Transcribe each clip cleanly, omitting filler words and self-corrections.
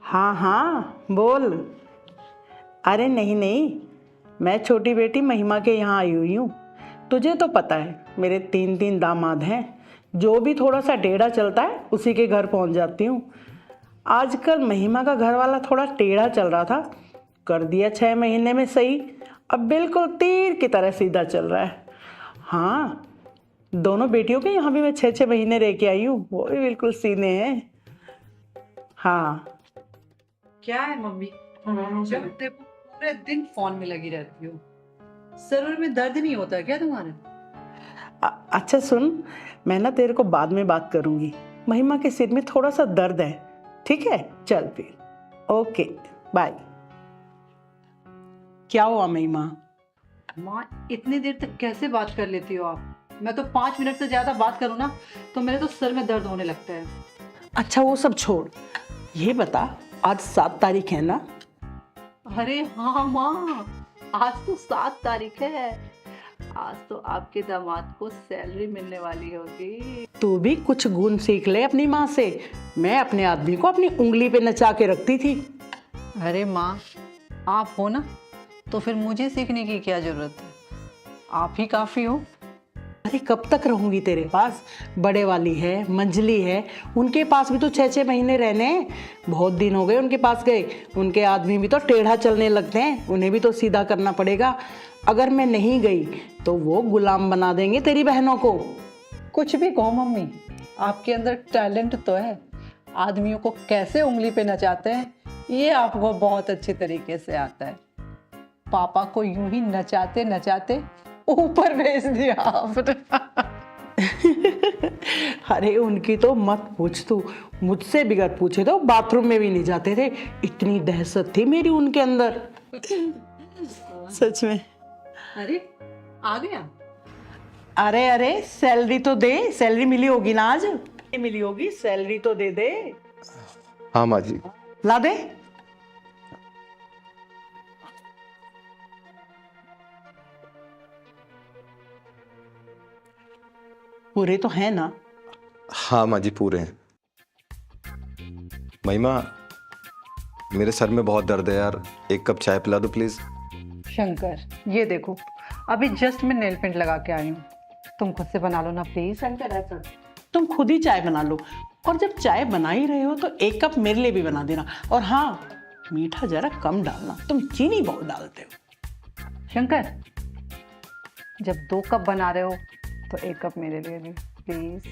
हाँ हाँ बोल। अरे नहीं नहीं, मैं छोटी बेटी महिमा के यहाँ आई हुई हूँ। तुझे तो पता है मेरे तीन तीन दामाद हैं। जो भी थोड़ा सा टेढ़ा चलता है उसी के घर पहुँच जाती हूँ। आजकल महिमा का घर वाला थोड़ा टेढ़ा चल रहा था, कर दिया 6 महीने में सही। अब बिल्कुल तीर की तरह सीधा चल रहा है। हाँ, दोनों बेटियों के यहाँ भी मैं 6 6 महीने रह के आई हूँ, वो भी बिल्कुल सीने हैं। हाँ। क्या है मम्मी, जब देखो पूरे दिन फोन में लगी रहती हो। सर में दर्द नहीं होता क्या तुम्हारे? अच्छा सुन, मैं ना तेरे को बाद में बात करूंगी। महिमा के सिर में थोड़ा सा दर्द है, ठीक है? चल फिर, ओके बाय। क्या हुआ महिमा? माँ, इतनी देर तक कैसे बात कर लेती हो आप? मैं तो 5 मिनट से ज्यादा बात करूँ ना तो मेरे तो सर में दर्द होने लगता है। अच्छा वो सब छोड़, ये बता आज 7 तारीख है ना? अरे हाँ माँ, आज तो 7 तारीख है। आज तो आपके दामाद को सैलरी मिलने वाली होगी। तू भी कुछ गुण सीख ले अपनी माँ से। मैं अपने आदमी को अपनी उंगली पे नचा के रखती थी। अरे माँ, आप हो ना तो फिर मुझे सीखने की क्या जरूरत है? आप ही काफी हो। अरे कब तक रहूंगी तेरे पास? बड़े वाली है, मंजली है, उनके पास भी तो 6 6 महीने रहने हैं। बहुत दिन हो गए उनके पास गए। उनके आदमी भी तो टेढ़ा चलने लगते हैं, उन्हें भी तो सीधा करना पड़ेगा। अगर मैं नहीं गई तो वो गुलाम बना देंगे तेरी बहनों को। कुछ भी कहो मम्मी, आपके अंदर टैलेंट तो है। आदमियों को कैसे उंगली पे नचाते हैं ये आपको बहुत अच्छे तरीके से आता है। पापा को यूं ही नचाते नचाते ऊपर भेज दिया आपने। अरे उनकी तो मत पूछ तू, मुझसे बिगर पूछे तो बाथरूम में भी नहीं जाते थे। इतनी दहशत थी मेरी उनके अंदर, सच में। अरे आ गया। अरे अरे सैलरी तो दे, सैलरी मिली होगी ना आज? मिली होगी, सैलरी तो दे दे। हाँ माँ जी। ला दे। पूरे तो है ना? हाँ माँ जी पूरे हैं। महिमा, मेरे सर में बहुत दर्द है यार, एक कप चाय पिला दो प्लीज। शंकर, ये देखो, अभी जस्ट मैं नेल पेंट लगा के आई हूँ। तुम खुद से बना लो ना प्लीज। शंकर ऐसा तुम खुद ही चाय बना लो, और जब चाय बना ही रहे हो तो 1 कप मेरे लिए भी बना देना। और हाँ, मीठा जरा कम डालना, तुम चीनी बहुत डालते हो। शंकर, जब 2 कप बना रहे हो तो 1 कप मेरे लिए भी प्लीज।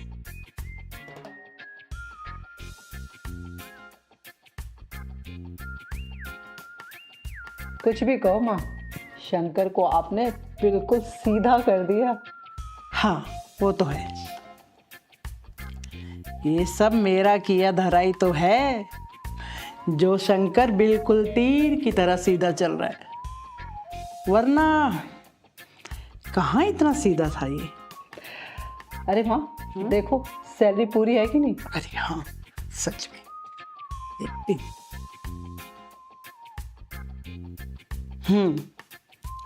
कुछ भी कहो माँ, शंकर को आपने बिल्कुल सीधा कर दिया। हाँ वो तो है, ये सब मेरा किया धराई तो है, जो शंकर बिल्कुल तीर की तरह सीधा चल रहा है, वरना कहाँ इतना सीधा था ये। अरे माँ, देखो सैलरी पूरी है कि नहीं? अरे हाँ सच में।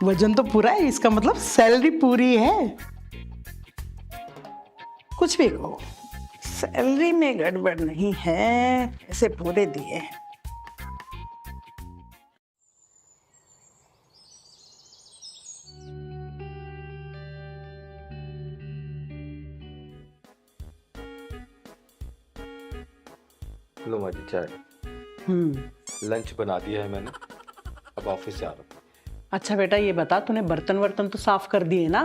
वजन तो पूरा है, इसका मतलब सैलरी पूरी है। कुछ भी कहो, सैलरी में गड़बड़ नहीं है, ऐसे पूरे दिए। लो माँ जी चाय। लंच बना दिया है मैंने, अब ऑफिस जा रहा हूँ। अच्छा बेटा ये बता, तूने बर्तन वर्तन तो साफ कर दिए ना?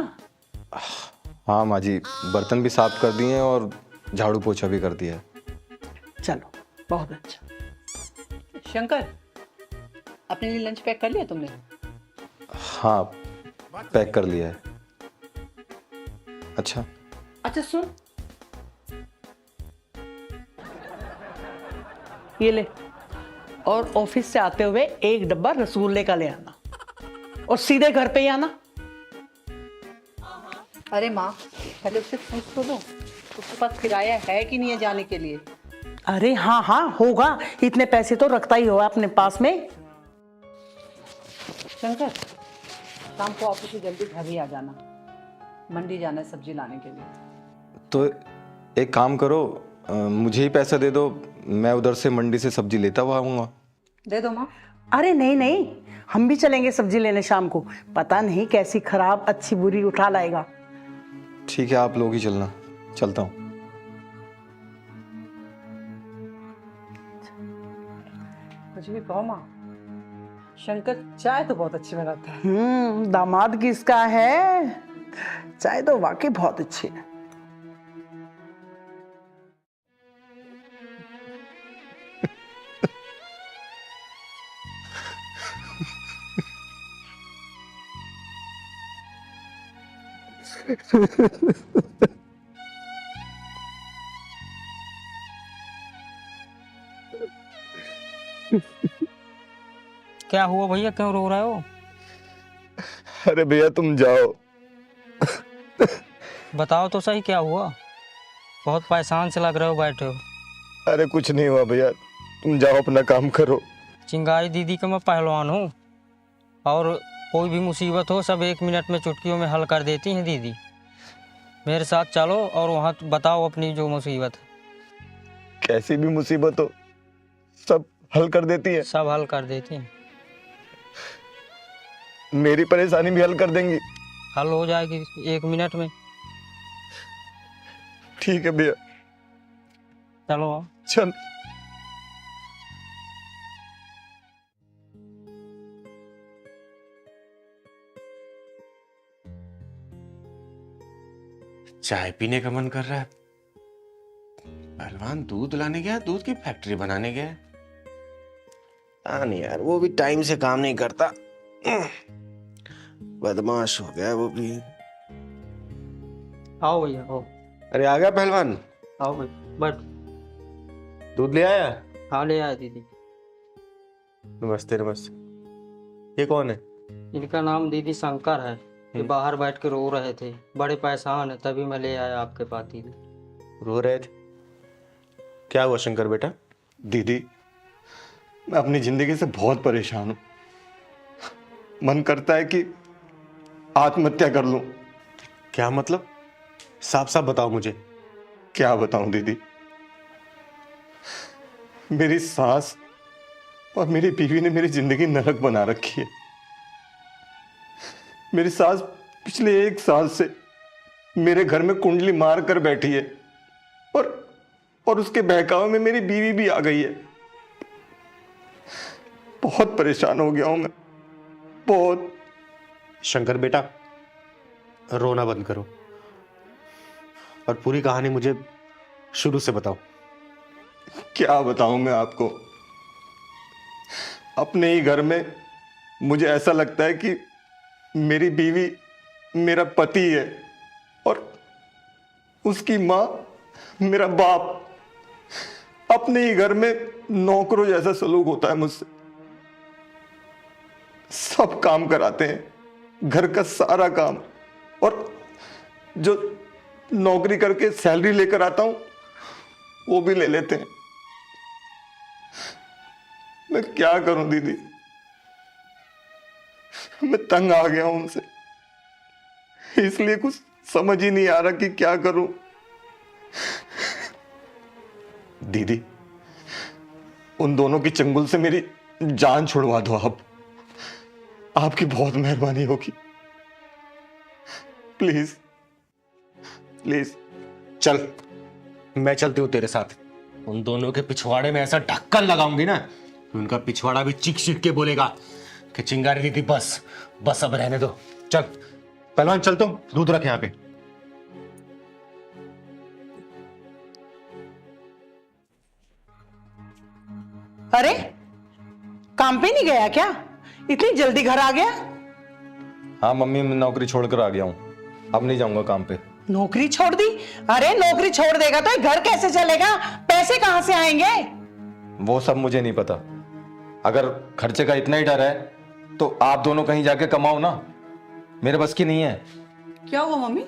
हाँ माँ जी, बर्तन भी साफ कर दिए हैं और झाड़ू पोछा भी कर दिया है। चलो बहुत अच्छा। शंकर, अपने लिए लंच पैक कर लिया तुमने? हाँ पैक कर लिया है। अच्छा अच्छा सुन, ये ले, और ऑफिस से आते हुए 1 डब्बा रसगुल्ले का ले आना, और सीधे घर पे ही आना। अरे माँ, पहले उससे पूछ तो दो उसके पास किराया है कि नहीं है जाने के लिए। अरे हाँ हाँ होगा, इतने पैसे तो रखता ही होगा अपने पास में। शंकर, शाम को ऑफिस से जल्दी घर ही आ जाना, मंडी जाना है सब्जी लाने के लिए। तो एक काम करो, मुझे ही पैसा दे दो, मैं उधर से मंडी से सब्जी लेता हुआ आऊँगा। दे दो माँ। अरे नहीं नहीं, हम भी चलेंगे सब्जी लेने शाम को। पता नहीं कैसी खराब अच्छी बुरी उठा लाएगा। ठीक है, आप लोग ही चलना, चलता हूँ। कुछ भी कहो माँ, शंकर चाय तो बहुत अच्छी बनाता है। दामाद किसका है? चाय तो वाकई बहुत अच्छी है। क्या हुआ भैया, क्यों रो रहे हो? अरे भैया तुम जाओ। बताओ तो सही, क्या हुआ? बहुत परेशान से लग रहे हो, बैठे हो। अरे कुछ नहीं हुआ भैया, तुम जाओ अपना काम करो। चिंगारी दीदी का मैं पहलवान हूँ, और कोई भी मुसीबत हो सब 1 मिनट में चुटकियों में हल कर देती हैं दीदी। मेरे साथ चलो और वहाँ बताओ अपनी जो मुसीबत है। कैसी भी मुसीबत हो सब हल कर देती है। सब हल कर देती हैं। मेरी परेशानी भी हल कर देंगी? हल हो जाएगी 1 मिनट में। ठीक है भैया, चलो आओ। चल। चाय पीने का मन कर रहा है। पहलवान दूध लाने गया, दूध की फैक्ट्री बनाने गया। हाँ नहीं यार, वो भी टाइम से काम नहीं करता। बदमाश हो गया वो भी। आओ भैया आओ। अरे आ गया पहलवान? आओ भाई, बैठ। दूध ले आया? हाँ ले आया दीदी। नमस्ते नमस्ते। ये कौन है? इनका नाम दीदी शंकर है। ये बाहर बैठ के रो रहे थे, बड़े परेशान है, तभी मैं ले आया आपके पास दीदी। रो रहे थे? क्या हुआ शंकर बेटा? दीदी, मैं अपनी जिंदगी से बहुत परेशान हूं। मन करता है कि आत्महत्या कर लूं। क्या मतलब? साफ साफ बताओ मुझे। क्या बताऊं दीदी, मेरी सास और मेरी बीवी ने मेरी जिंदगी नरक बना रखी है। मेरी सास पिछले 1 साल से मेरे घर में कुंडली मार कर बैठी है, और उसके बहकावे में मेरी बीवी भी आ गई है। बहुत परेशान हो गया हूं मैं, बहुत। शंकर बेटा, रोना बंद करो और पूरी कहानी मुझे शुरू से बताओ। क्या बताऊं मैं आपको? अपने ही घर में मुझे ऐसा लगता है कि मेरी बीवी मेरा पति है और उसकी मां मेरा बाप। अपने ही घर में नौकरों जैसा सलूक होता है मुझसे। सब काम कराते हैं, घर का सारा काम, और जो नौकरी करके सैलरी लेकर आता हूं वो भी ले लेते हैं। मैं क्या करूं दीदी, मैं तंग आ गया हूं उनसे, इसलिए कुछ समझ ही नहीं आ रहा कि क्या करूं। दीदी, उन दोनों की चंगुल से मेरी जान छुड़वा दो आप। आपकी बहुत मेहरबानी होगी, प्लीज प्लीज। चल, मैं चलती हूँ तेरे साथ। उन दोनों के पिछवाड़े में ऐसा ढक्कन लगाऊंगी ना, उनका पिछवाड़ा भी चीख चीख के बोलेगा कि चिंगारी दीदी बस बस, अब रहने दो। चल पहलवान, चल, तुम दूध रख यहाँ पे। अरे काम पे नहीं गया क्या? इतनी जल्दी घर आ गया? हाँ मम्मी, मैं नौकरी छोड़कर आ गया हूँ, अब नहीं जाऊंगा काम पे। नौकरी छोड़ दी? अरे नौकरी छोड़ देगा तो घर कैसे चलेगा? पैसे कहां से आएंगे? वो सब मुझे नहीं पता। अगर खर्चे का इतना ही डर है तो आप दोनों कहीं जाके कमाओ ना, मेरे बस की नहीं है। क्या हुआ मम्मी,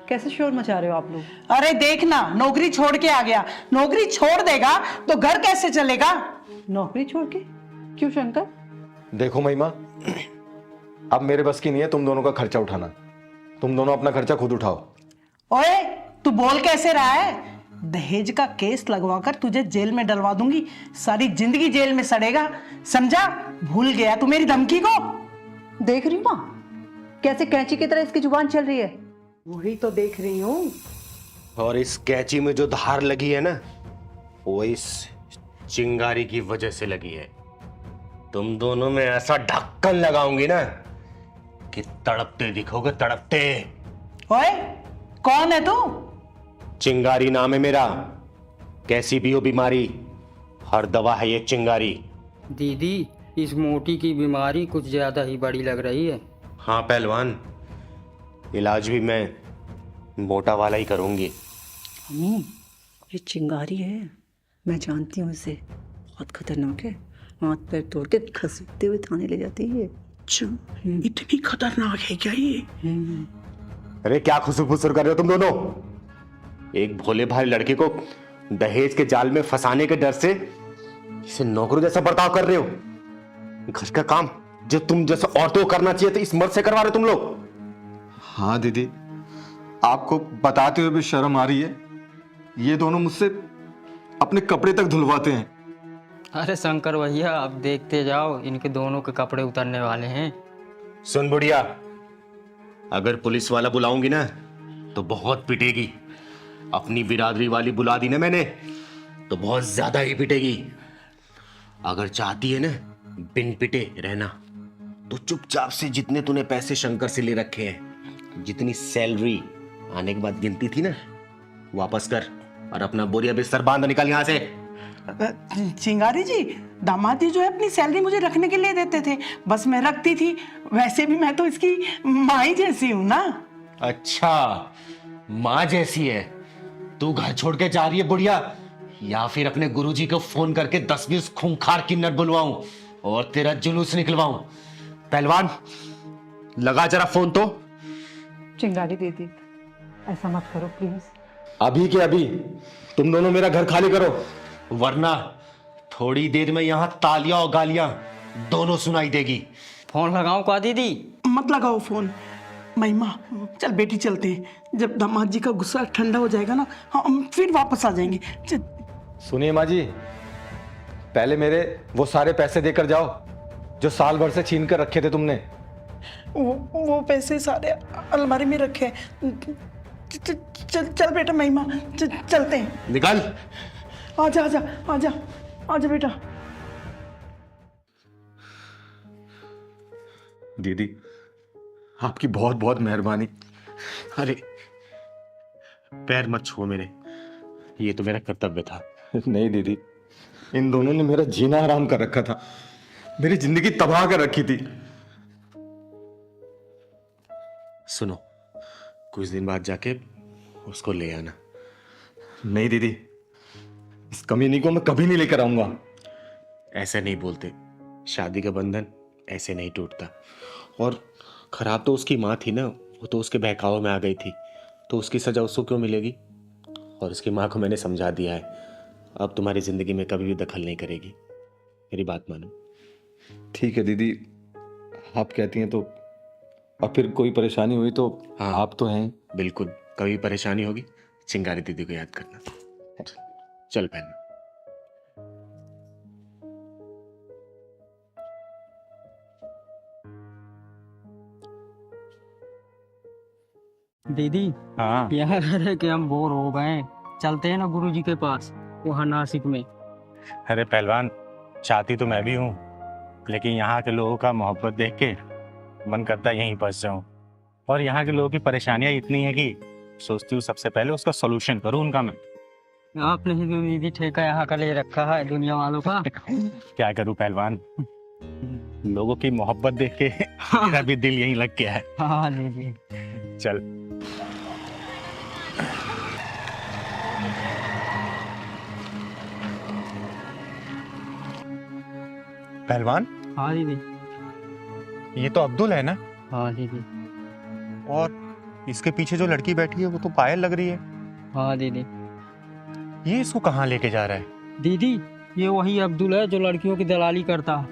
कैसे शोर मचा रहे हो आप लोग? अरे देखना, नौकरी छोड़ के आ गया। नौकरी छोड़ देगा तो घर कैसे चलेगा? नौकरी छोड़ के? क्यों शंकर? देखो महिमा, अब मेरे बस की नहीं है तुम दोनों का खर्चा उठाना। तुम दोनों अपना खर्चा खुद उठाओ। ओए, तू बोल कैसे रहा है? दहेज का केस लगवाकर तुझे जेल में डलवा दूंगी, सारी जिंदगी जेल में सड़ेगा, समझा? भूल गया तू मेरी धमकी को? देख रही हूँ माँ कैसे कैंची की तरह इसकी जुबान चल रही है। वही तो देख रही हूँ। और इस कैंची में जो धार लगी है ना, वो इस चिंगारी की वजह से लगी है। तुम दोनों में ऐसा ढक्कन लगाऊंगी ना कि तड़पते दिखोगे, तड़पते। ओए, कौन है तू? चिंगारी नाम है मेरा। कैसी भी हो बीमारी, हर दवा है ये चिंगारी। दीदी इस मोटी की बीमारी कुछ ज़्यादा ही बड़ी लग रही है। हाँ पहलवान, इलाज भी मैं मोटा वाला ही करूंगी। अम्मी, ये चिंगारी है, मैं जानती हूँ इसे, बहुत खतरनाक है। हाथ पैर तोड़ के घसीटते हुए थाने ले जाती है। अच्छा, इतनी खतरनाक है क्या ये? अरे क्या खुसुर फुसुर कर रहे हो तुम दोनों? एक भोले भाले लड़के को दहेज के जाल में फंसाने के डर से इसे नौकरों जैसा बर्ताव कर रहे हो। घर का काम जो तुम जैसे औरतों को करना चाहिए तो इस मर्द से करवा रहे हो तुम लोग। हाँ दीदी, आपको बताते हुए भी शर्म आ रही है। ये दोनों मुझसे अपने कपड़े तक धुलवाते हैं। अरे शंकर भैया, अब देखते जाओ, इनके दोनों के कपड़े उतरने वाले हैं। सुन बुढ़िया, अगर पुलिस वाला बुलाऊंगी ना तो बहुत पिटेगी। अपनी बिरादरी वाली बुला दी ना मैंने तो बहुत ज्यादा ही पिटेगी। अगर चाहती है ना बिन पिटे रहना तो चुपचाप से जितने तूने पैसे शंकर से ले रखे हैं, जितनी सैलरी आने के बाद गिनती थी ना, वापस कर और अपना बोरिया बिस्तर बांध निकल यहां से। चिंगारी जी, दामाद जी जो है अपनी सैलरी मुझे रखने के लिए देते थे, बस मैं रखती थी। वैसे भी मैं तो इसकी माँ ही जैसी हूँ ना। अच्छा, माँ जैसी है? तू घर छोड़ के जा रही है बुढ़िया, या फिर अपने गुरुजी को फोन करके 10-20 खूंखार किन्नर बुलवाऊं और तेरा जुलूस निकलवाऊं? पहलवान लगा जरा फोन तो। चिंगारी दीदी ऐसा मत करो प्लीज। अभी के अभी तुम दोनों मेरा घर खाली करो, वरना थोड़ी देर में यहाँ तालियां और गालियां दोनों सुनाई देगी। फोन लगाऊं का दीदी? मत लगाओ फोन। महिमा, चल बेटी चलते हैं। जब दामाद जी का गुस्सा ठंडा हो जाएगा ना, हम फिर वापस आ जाएंगे। सुनिए माँ जी, पहले मेरे वो सारे पैसे देकर जाओ जो साल भर से छीन कर रखे थे तुमने। वो पैसे सारे अलमारी में रखे हैं। चल बेटा महिमा, चलते हैं। निकल। आजा आजा आजा आजा बेटा। दीदी, आपकी बहुत बहुत मेहरबानी। अरे पैर मत छुओ मेरे, ये तो मेरा कर्तव्य था। नहीं दीदी, इन दोनों ने मेरा जीना हराम कर रखा था, मेरी जिंदगी तबाह कर रखी थी। सुनो, कुछ दिन बाद जाके उसको ले आना। नहीं दीदी, इस कमीनी को मैं कभी नहीं लेकर आऊंगा। ऐसे नहीं बोलते, शादी का बंधन ऐसे नहीं टूटता। और खराब तो उसकी माँ थी ना, वो तो उसके बहकावे में आ गई थी, तो उसकी सजा उसको क्यों मिलेगी? और उसकी माँ को मैंने समझा दिया है, अब तुम्हारी जिंदगी में कभी भी दखल नहीं करेगी। मेरी बात मानो। ठीक है दीदी, आप कहती हैं तो। और फिर कोई परेशानी हुई तो हाँ। आप तो हैं। बिल्कुल, कभी परेशानी होगी चिंगारी दीदी को याद करना। चल बहन। दीदी हाँ, यहाँ रह के हम बोर हो गए हैं, चलते हैं ना गुरुजी के पास, वहाँ नासिक में। अरे पहलवान, चाहती तो मैं भी हूँ, लेकिन यहाँ के लोगों का मोहब्बत देख के मन करता है यहीं फंस जाऊँ। और यहाँ के लोगों की परेशानियाँ इतनी है कि सोचती हूँ सबसे पहले उसका सॉल्यूशन करूँ उनका मैं। आपने ही तो दीदी ठेका यहाँ का ले रखा है दुनिया वालों का। क्या करूँ पहलवान, लोगों की मोहब्बत देख के मेरा भी दिल यहीं लग गया है। हाँ दीदी। चल। पहलवान, हाँ दीदी। ये तो अब्दुल है ना? हाँ दीदी। और इसके पीछे जो लड़की बैठी है वो तो पायल लग रही है। हाँ दीदी। ये इसको कहाँ लेके जा रहा है? दीदी ये वही अब्दुल है जो लड़कियों की दलाली करता है।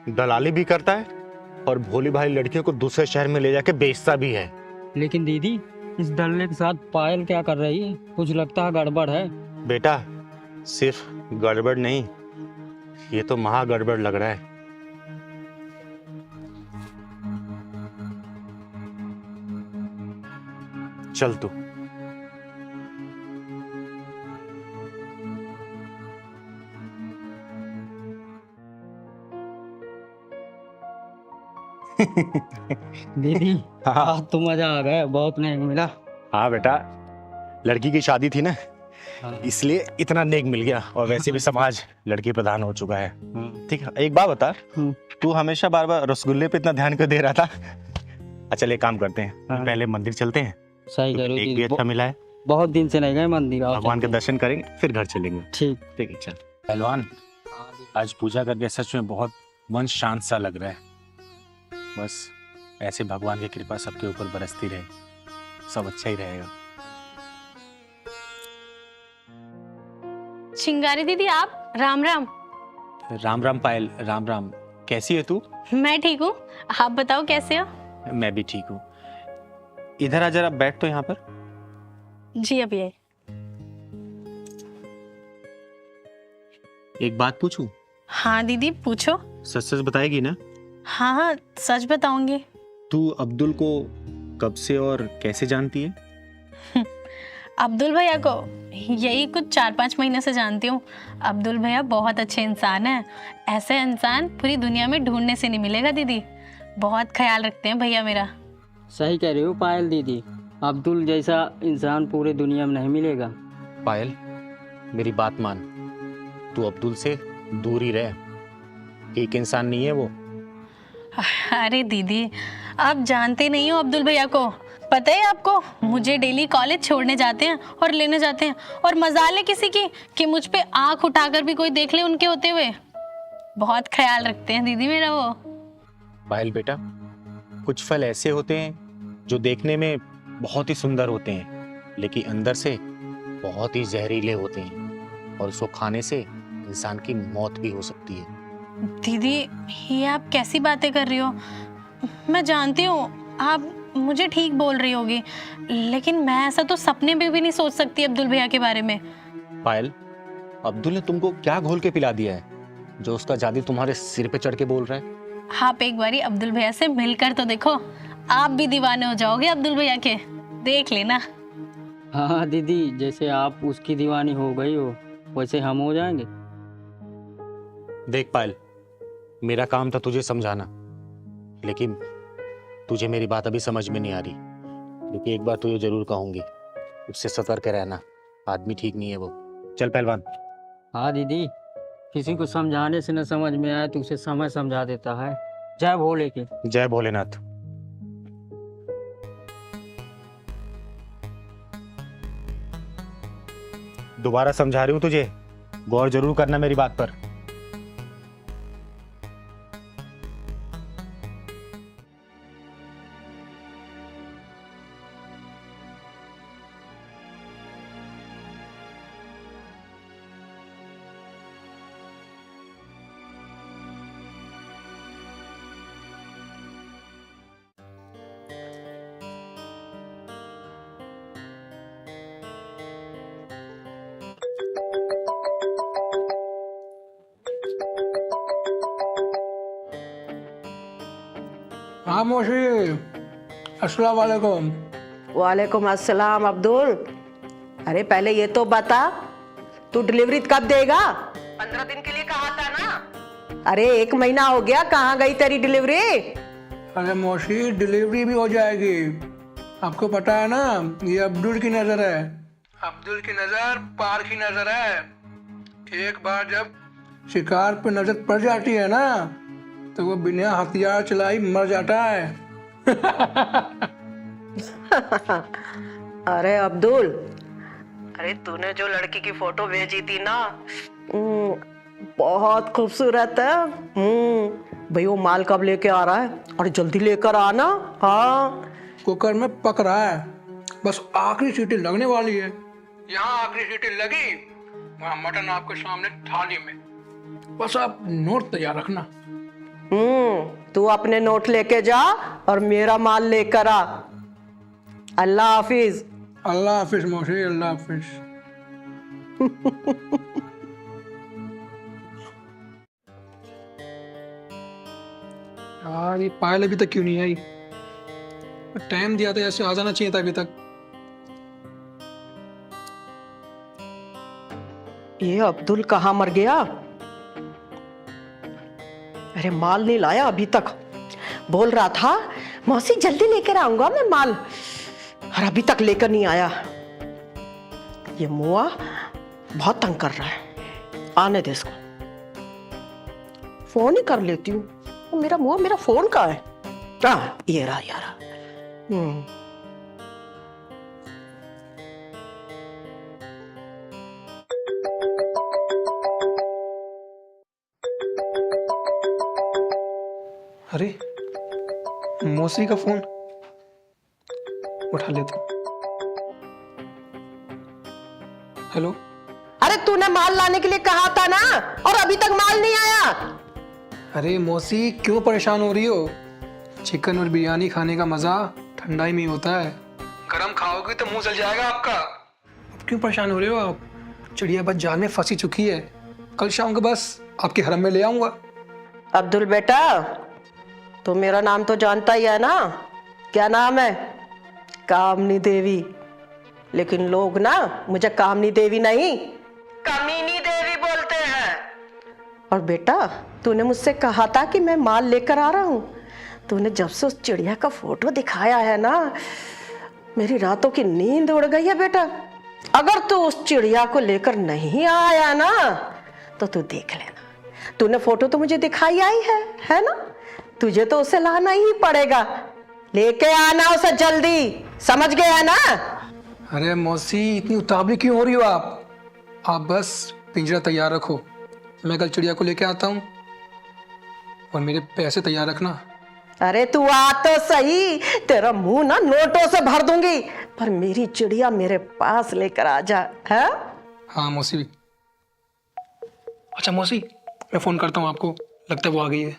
दलाली भी करता है और भोली भाली लड़कियों को दूसरे शहर में ले जाके बेचता भी है। लेकिन दीदी इस दल्ले के साथ पायल क्या कर रही है? कुछ लगता है गड़बड़ है। बेटा सिर्फ गड़बड़ नहीं, ये तो महा गड़बड़ लग रहा है। चल तू। दीदी हाँ आज तो मजा आ गया, बहुत नेक मिला। हाँ बेटा, लड़की की शादी थी ना, हाँ। इसलिए इतना नेक मिल गया। और वैसे भी समाज लड़की प्रधान हो चुका है। ठीक है, एक बात बता, तू हमेशा बार बार रसगुल्ले पे इतना ध्यान क्यों दे रहा था? चल एक काम करते हैं, हाँ। पहले मंदिर चलते हैं। सही करो एक भी दीदी, अच्छा मिला है, बहुत दिन से नहीं गए मंदिर। आओ भगवान के चलते दर्शन करेंगे फिर घर चलेंगे। ठीक। ठीक है चल। पहलवान, आज पूजा करके सच में बहुत मन शांत सा लग रहा है। बस ऐसे भगवान की कृपा सबके ऊपर बरसती रहे, सब अच्छा ही रहेगा। चिंगारी दीदी, आप? राम राम। राम राम पायल, राम राम। कैसी है तू? मैं ठीक हूँ, आप बताओ कैसे हो? मैं भी ठीक हूँ। इधर आ जरा, बैठ तो यहाँ पर। जी अभी आए। एक बात पूछूं? हाँ दीदी पूछो। सच सच बताएगी ना? हाँ हाँ सच बताऊंगी। तू अब्दुल को कब से और कैसे जानती है? अब्दुल भैया को यही कुछ 4-5 महीने से जानती हूँ। अब्दुल भैया बहुत अच्छे इंसान हैं। ऐसे इंसान पूरी दुनिया में ढूंढने से नहीं मिलेगा दीदी। बहुत ख्याल रखते हैं भैया मेरा। सही कह रही हो पायल दीदी, अब्दुल जैसा इंसान पूरे दुनिया में नहीं मिलेगा। पायल, मेरी बात मान, तू अब्दुल से दूर ही रह। एक इंसान नहीं है वो। अरे दीदी, आप जानते नहीं हो अब्दुल भैया को। पता है आपको, मुझे डेली कॉलेज छोड़ने जाते हैं और लेने जाते हैं। और मजाल है किसी की कि मुझ पे आंख उठाकर भी कोई देख ले उनके होते हुए। बहुत ख्याल रखते हैं दीदी मेरा वो। पायल बेटा, कुछ फल ऐसे होते हैं जो देखने में बहुत ही सुंदर होते हैं, लेकिन अंदर से बहुत ही जहरीले होते हैं और उसको खाने से इंसान की मौत भी हो सकती है। दीदी ये आप कैसी बातें कर रही हो? मैं जानती हूँ आप मुझे ठीक बोल रही होगी, लेकिन मैं ऐसा तो सपने में भी नहीं सोच सकती अब्दुल भैया के बारे में। पायल, अब्दुल ने तुमको क्या घोल के पिला दिया है जो उसका जादू तुम्हारे सिर पे चढ़ के बोल रहा है? आप एक बारी अब्दुल भैया से मिलकर तो देखो, आप भी दीवाने हो जाओगे अब्दुल भैया के। देख लेना। हाँ दीदी, जैसे आप उसकी दीवानी हो गई हो वैसे हम हो जाएंगे। देख पायल, मेरा काम था तुझे समझाना, लेकिन तुझे मेरी बात अभी समझ में नहीं आ रही। लेकिन एक बार तुझे जरूर कहूंगी, उससे सतर्क रहना, आदमी ठीक नहीं है वो। चल पहलवान। हाँ दीदी, किसी को समझाने से न समझ में आए तो उसे समय समझा देता है। जय भोले की। जय भोलेनाथ। दोबारा समझा रही हूं तुझे, गौर जरूर करना मेरी बात पर। हाँ मौसी, अस्सलाम वालेकुम। वालेकुम अस्सलाम अब्दुल। अरे पहले ये तो बता, तू डिलीवरी कब देगा? 15 दिन के लिए कहा था ना। अरे 1 महीना हो गया, कहाँ गई तेरी डिलीवरी? अरे मौसी, डिलीवरी भी हो जाएगी। आपको पता है ना, ये अब्दुल की नज़र है। अब्दुल की नज़र पार की नज़र है। एक बार जब शिकार पे नज़र पड़ जाती है ना, तो वो बिना हथियार चलाई मर जाता है। अरे अब्दुल, अरे तूने जो लड़की की फोटो भेजी थी ना, बहुत खूबसूरत है। भाई वो माल कब लेके आ रहा है? और जल्दी लेकर आना। हाँ, कुकर में पक रहा है, बस आखिरी सीटी लगने वाली है। यहाँ आखिरी सीटी लगी, वहाँ मटन आपके सामने थाली में। बस आप नोट तैयार रखना। तू अपने नोट लेके जा और मेरा माल लेकर आ। अल्लाह हाफिज। अल्लाह हाफिज मौसी, अल्लाह हाफिज। यार ये पायल अभी तक क्यों नहीं आई? टाइम दिया था, ऐसे आ जाना चाहिए था अभी तक। ये अब्दुल कहाँ मर गया? अरे माल नहीं लाया अभी तक। बोल रहा था मौसी जल्दी लेकर आऊंगा मैं माल, और अभी तक लेकर नहीं आया। ये मुआ बहुत तंग कर रहा है। आने दे इसको, फोन ही कर लेती हूँ। मेरा मुआ, मेरा फोन कहाँ है? ये रहा यार। अरे मौसी का फोन उठा लेता हूँ। हेलो। अरे तूने माल लाने के लिए कहा था ना, और अभी तक माल नहीं आया। अरे मौसी क्यों परेशान हो रही हो? चिकन और बिरयानी खाने का मजा ठंडाई में ही होता है। गरम खाओगे तो मुंह जल जाएगा आपका। अब क्यों परेशान हो रहे हो आप? चिड़िया बस जाल में फंसी चुकी है। कल शाम को बस आपके हरम में ले आऊंगा। अब्दुल बेटा, तो मेरा नाम तो जानता ही है ना? क्या नाम है? कामनी देवी। लेकिन लोग ना मुझे कामनी देवी नहीं, कमीनी देवी बोलते हैं। और बेटा, तूने मुझसे कहा था कि मैं माल लेकर आ रहा हूं। तूने जब से उस चिड़िया का फोटो दिखाया है ना, मेरी रातों की नींद उड़ गई है बेटा। अगर तू उस चिड़िया को लेकर नहीं आया ना, तो तू देख लेना। तूने फोटो तो मुझे दिखाई आई है ना? तुझे तो उसे लाना ही पड़ेगा। लेके आना उसे जल्दी, समझ गया ना? अरे मौसी इतनी उतावली क्यों हो रही हो आप? आप बस पिंजरा तैयार रखो, मैं कल चिड़िया को लेके आता हूँ। और मेरे पैसे तैयार रखना। अरे तू आ तो सही, तेरा मुंह ना नोटों से भर दूंगी, पर मेरी चिड़िया मेरे पास लेकर आ जा। है? हाँ मौसी भी। अच्छा मौसी, मैं फोन करता हूँ आपको, लगता है वो आ गई है।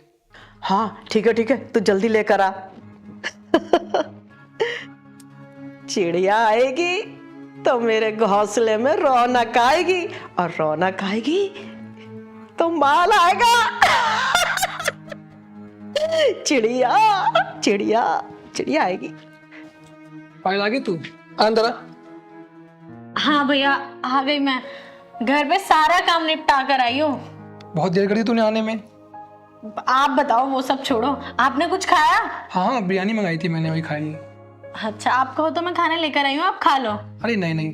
हाँ ठीक है, तू जल्दी लेकर आ। चिड़िया आएगी तो मेरे घोंसले में रौनक आएगी, और रौनक आएगी तो माल आएगा। चिड़िया चिड़िया चिड़िया आएगी। पायल आ गई तू? अंदर आ। हाँ भैया, आ गई मैं। घर पे सारा काम निपटा कर आई हूँ। बहुत देर कर दी तूने आने में। आप बताओ, वो सब छोड़ो, आपने कुछ खाया? हाँ बिरयानी मंगाई थी मैंने, वही खाई है। अच्छा, आप कहो तो मैं खाना लेकर आई हूँ, आप खा लो। अरे नहीं।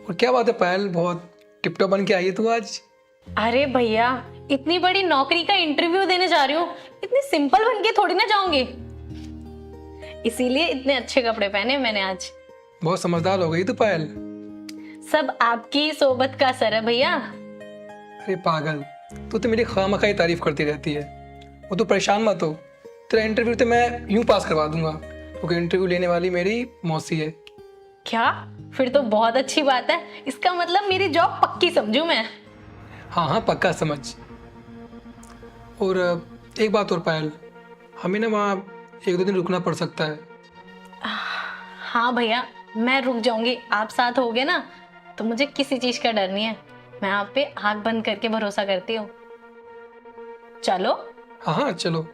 और क्या बात है पायल, बहुत टिपटॉप बन के आई है तू आज। अरे भैया, इतनी बड़ी नौकरी का इंटरव्यू देने जा रही हूँ, इतनी सिंपल बन के थोड़ी ना जाऊंगी। इसीलिए इतने अच्छे कपड़े पहने मैंने आज। बहुत समझदार हो गई तू पायल। सब आपकी सोबत का असर है भैया। अरे पागल, तू तो मेरी खामखाई तारीफ करती रहती है। वो तो परेशान मत हो, तेरा इंटरव्यू तो मैं यूं पास करवा दूंगा, क्योंकि इंटरव्यू लेने वाली मेरी मौसी है। क्या? फिर तो बहुत अच्छी बात है। इसका मतलब मेरी जॉब पक्की समझू मैं। हाँ पक्का समझ। और एक बात और पायल, हमें ना वहाँ 1-2 दिन रुकना पड़ सकता है। हाँ भैया, मैं रुक जाऊंगी। आप साथ होगे ना, तो मुझे किसी चीज का डर नहीं है। मैं आप पे आंख बंद करके भरोसा करती हूँ। चलो। हाँ चलो।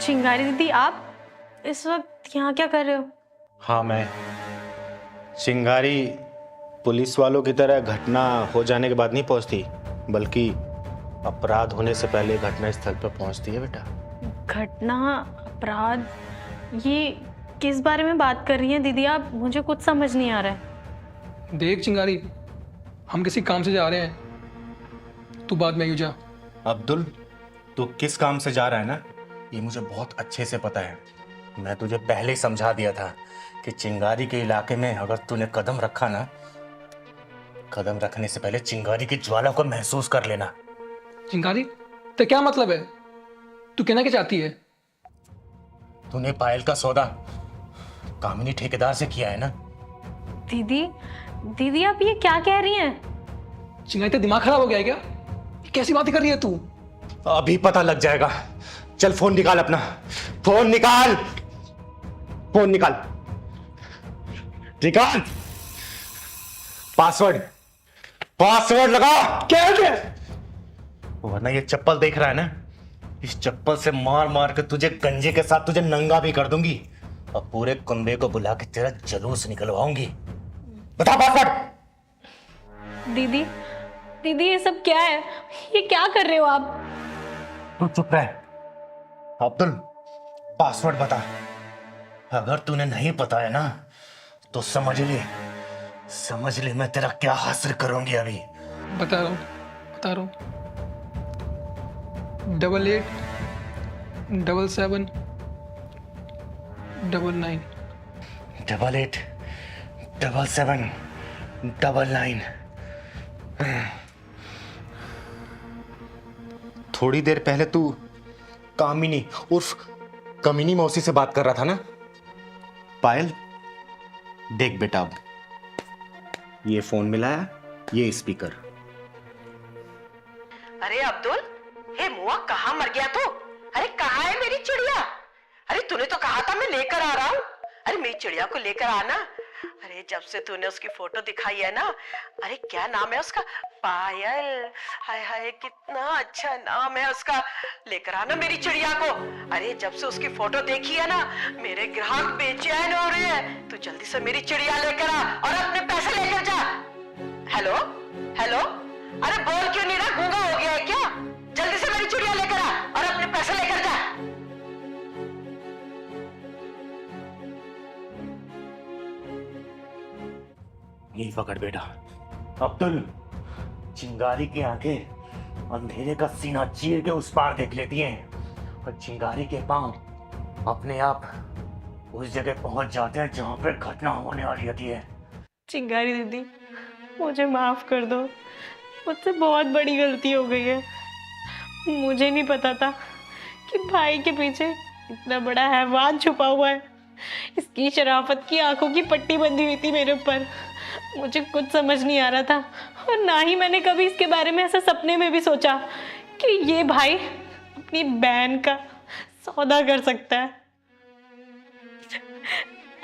चिंगारी दीदी, आप इस वक्त यहाँ क्या कर रहे हो? हाँ, मैं चिंगारी पुलिस वालों की तरह घटना हो जाने के बाद नहीं पहुंचती, बल्कि अपराध होने से पहले घटना स्थल पर पहुंचती है बेटा। घटना, अपराध, ये किस बारे में बात कर रही हैं दीदी आप? मुझे कुछ समझ नहीं आ रहा है। देख चिंगारी, हम किसी काम से जा रहे हैं, तू बाद में यूं जा। अब्दुल, तू किस काम से जा रहा है ना, ये मुझे बहुत अच्छे से पता है। मैं तुझे पहले ही समझा दिया था कि चिंगारी के इलाके में अगर तूने कदम रखा ना, कदम रखने से पहले चिंगारी की ज्वाला को महसूस कर लेना। चिंगारी, तो क्या मतलब है? तू कहना क्या चाहती है? तूने पायल का सौदा कामिनी ठेकेदार से किया है ना? दीदी आप ये क्या कह रही हैं? चिंगारी तेरा दिमाग खराब हो गया है क्या? कैसी बातें कर रही है तू? अभी पता लग जाएगा। चल फोन निकाल अपना, फोन निकाल, फोन निकाल, निकाल। पासवर्ड, पासवर्ड लगा। क्या है? वरना ये चप्पल देख रहा है ना, इस चप्पल से मार मार के तुझे गंजे के साथ तुझे नंगा भी कर दूंगी और पूरे कुंबे को बुला के तेरा जलूस निकलवाऊंगी। बता पासवर्ड। दीदी, दीदी ये सब क्या है? ये क्या कर रहे हो आप? तू चुप रह। अब्दुल, पासवर्ड बता। अगर तूने नहीं बताया ना तो समझ ले मैं तेरा क्या हासिल करूंगी अभी। बता रहा हूँ, 88 77 99। 88 77 99। थोड़ी देर पहले तू कामिनी उर्फ कमीनी मौसी से बात कर रहा था ना? पायल, देख बेटा, अब ये फोन मिलाया, ये स्पीकर। अरे अब्दुल, हे मुआ, कहाँ मर गया तू? अरे कहाँ है मेरी चिड़िया? अरे तूने तो कहा था मैं लेकर आ रहा हूँ। अरे मेरी चिड़िया को लेकर आना। अरे जब से तूने उसकी फोटो दिखाई है ना, अरे क्या नाम है उसका? पायल। हाय हाय कितना अच्छा नाम है उसका। लेकर आना मेरी चिड़िया को। अरे जब से उसकी फोटो देखी है ना, मेरे ग्राहक बेचैन हो रहे हैं। तू जल्दी से मेरी चिड़िया लेकर आ और अपने पैसे लेकर जा। हेलो हेलो, अरे बोल क्यों नहीं रहा? गूंगा हो गया है क्या? जल्दी से मेरी चिड़िया लेकर आ और अपने पैसे लेकर जा। यही पकड़ बेटा। अब्दुल, चिंगारी की आंखें अंधेरे का सीना चीर के उस पार देख लेती हैं और चिंगारी के पांव अपने आप उस जगह पहुंच जाते हैं जहां पर घटना होने वाली होती है। चिंगारी दीदी, मुझे माफ कर दो। मुझसे बहुत बड़ी गलती हो गई है। मुझे नहीं पता था कि भाई के पीछे इतना बड़ा हैवान छुपा हुआ है। इसकी शराफत की आंखों की पट्टी बंधी हुई थी मेरे ऊपर। मुझे कुछ समझ नहीं आ रहा था और ना ही मैंने कभी इसके बारे में ऐसा सपने में भी सोचा कि ये भाई अपनी बहन का सौदा कर सकता है।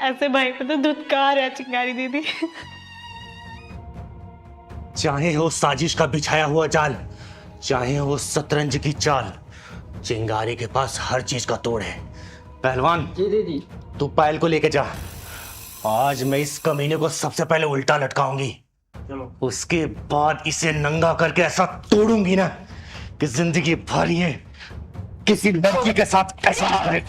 ऐसे भाई को तो धुतकार है चिंगारी दीदी। चाहे हो साजिश का बिछाया हुआ जाल, चाहे हो शतरंज की चाल, चिंगारी के पास हर चीज का तोड़ है। पहलवान जी, दीदी तू पायल को लेके जा। आज मैं इस कमीने को सबसे पहले उल्टा लटकाऊंगी, उसके बाद इसे नंगा करके ऐसा तोड़ूंगी ना कि जिंदगी भर ये किसी लड़की के साथ ऐसा ना करे।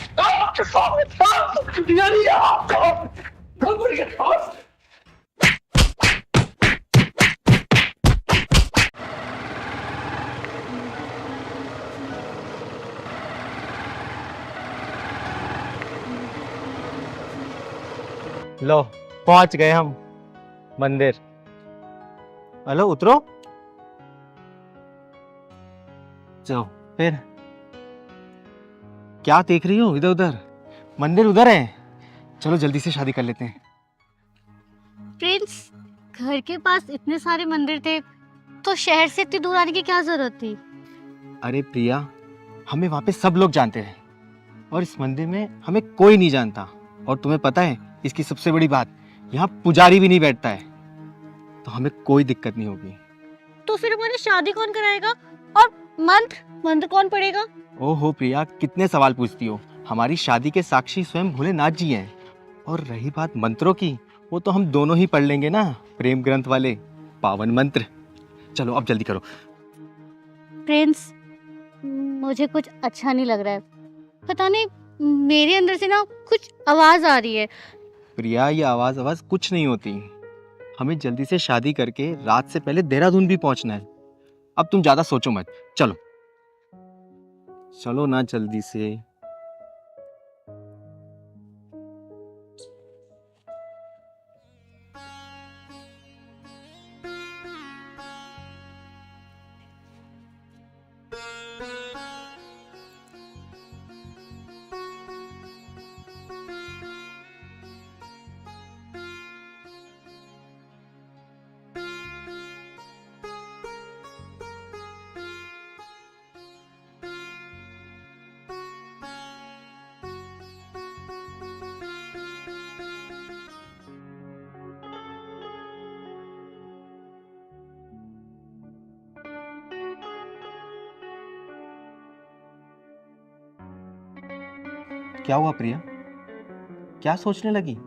लो पहुंच गए हम मंदिर। हेलो, उतरो। चलो फिर क्या देख रही हो इधर उधर? मंदिर उधर है, चलो जल्दी से शादी कर लेते हैं। प्रिंस, घर के पास इतने सारे मंदिर थे तो शहर से इतनी दूर आने की क्या जरूरत थी? अरे प्रिया, हमें वहाँ पे सब लोग जानते हैं और इस मंदिर में हमें कोई नहीं जानता। और तुम्हें पता है इसकी सबसे बड़ी बात, यहाँ पुजारी भी नहीं बैठता है, तो हमें कोई दिक्कत नहीं होगी। तो फिर हमारी शादी कौन कराएगा? और मंत्र कौन पढ़ेगा? ओहो प्रिया, कितने सवाल पूछती हो। हमारी शादी के साक्षी स्वयं भोलेनाथ जी हैं। और रही बात मंत्रों की, वो तो हम दोनों ही पढ़ लेंगे ना, प्रेम ग्रंथ वाले पावन मंत्र। चलो अब जल्दी करो। प्रिंस, मुझे कुछ अच्छा नहीं लग रहा है। पता नहीं मेरे अंदर से ना कुछ आवाज आ रही है। प्रिया, ये आवाज कुछ नहीं होती। हमें जल्दी से शादी करके रात से पहले देहरादून भी पहुंचना है। अब तुम ज्यादा सोचो मत, चलो चलो ना जल्दी से। क्या हुआ प्रिया? क्या सोचने लगी?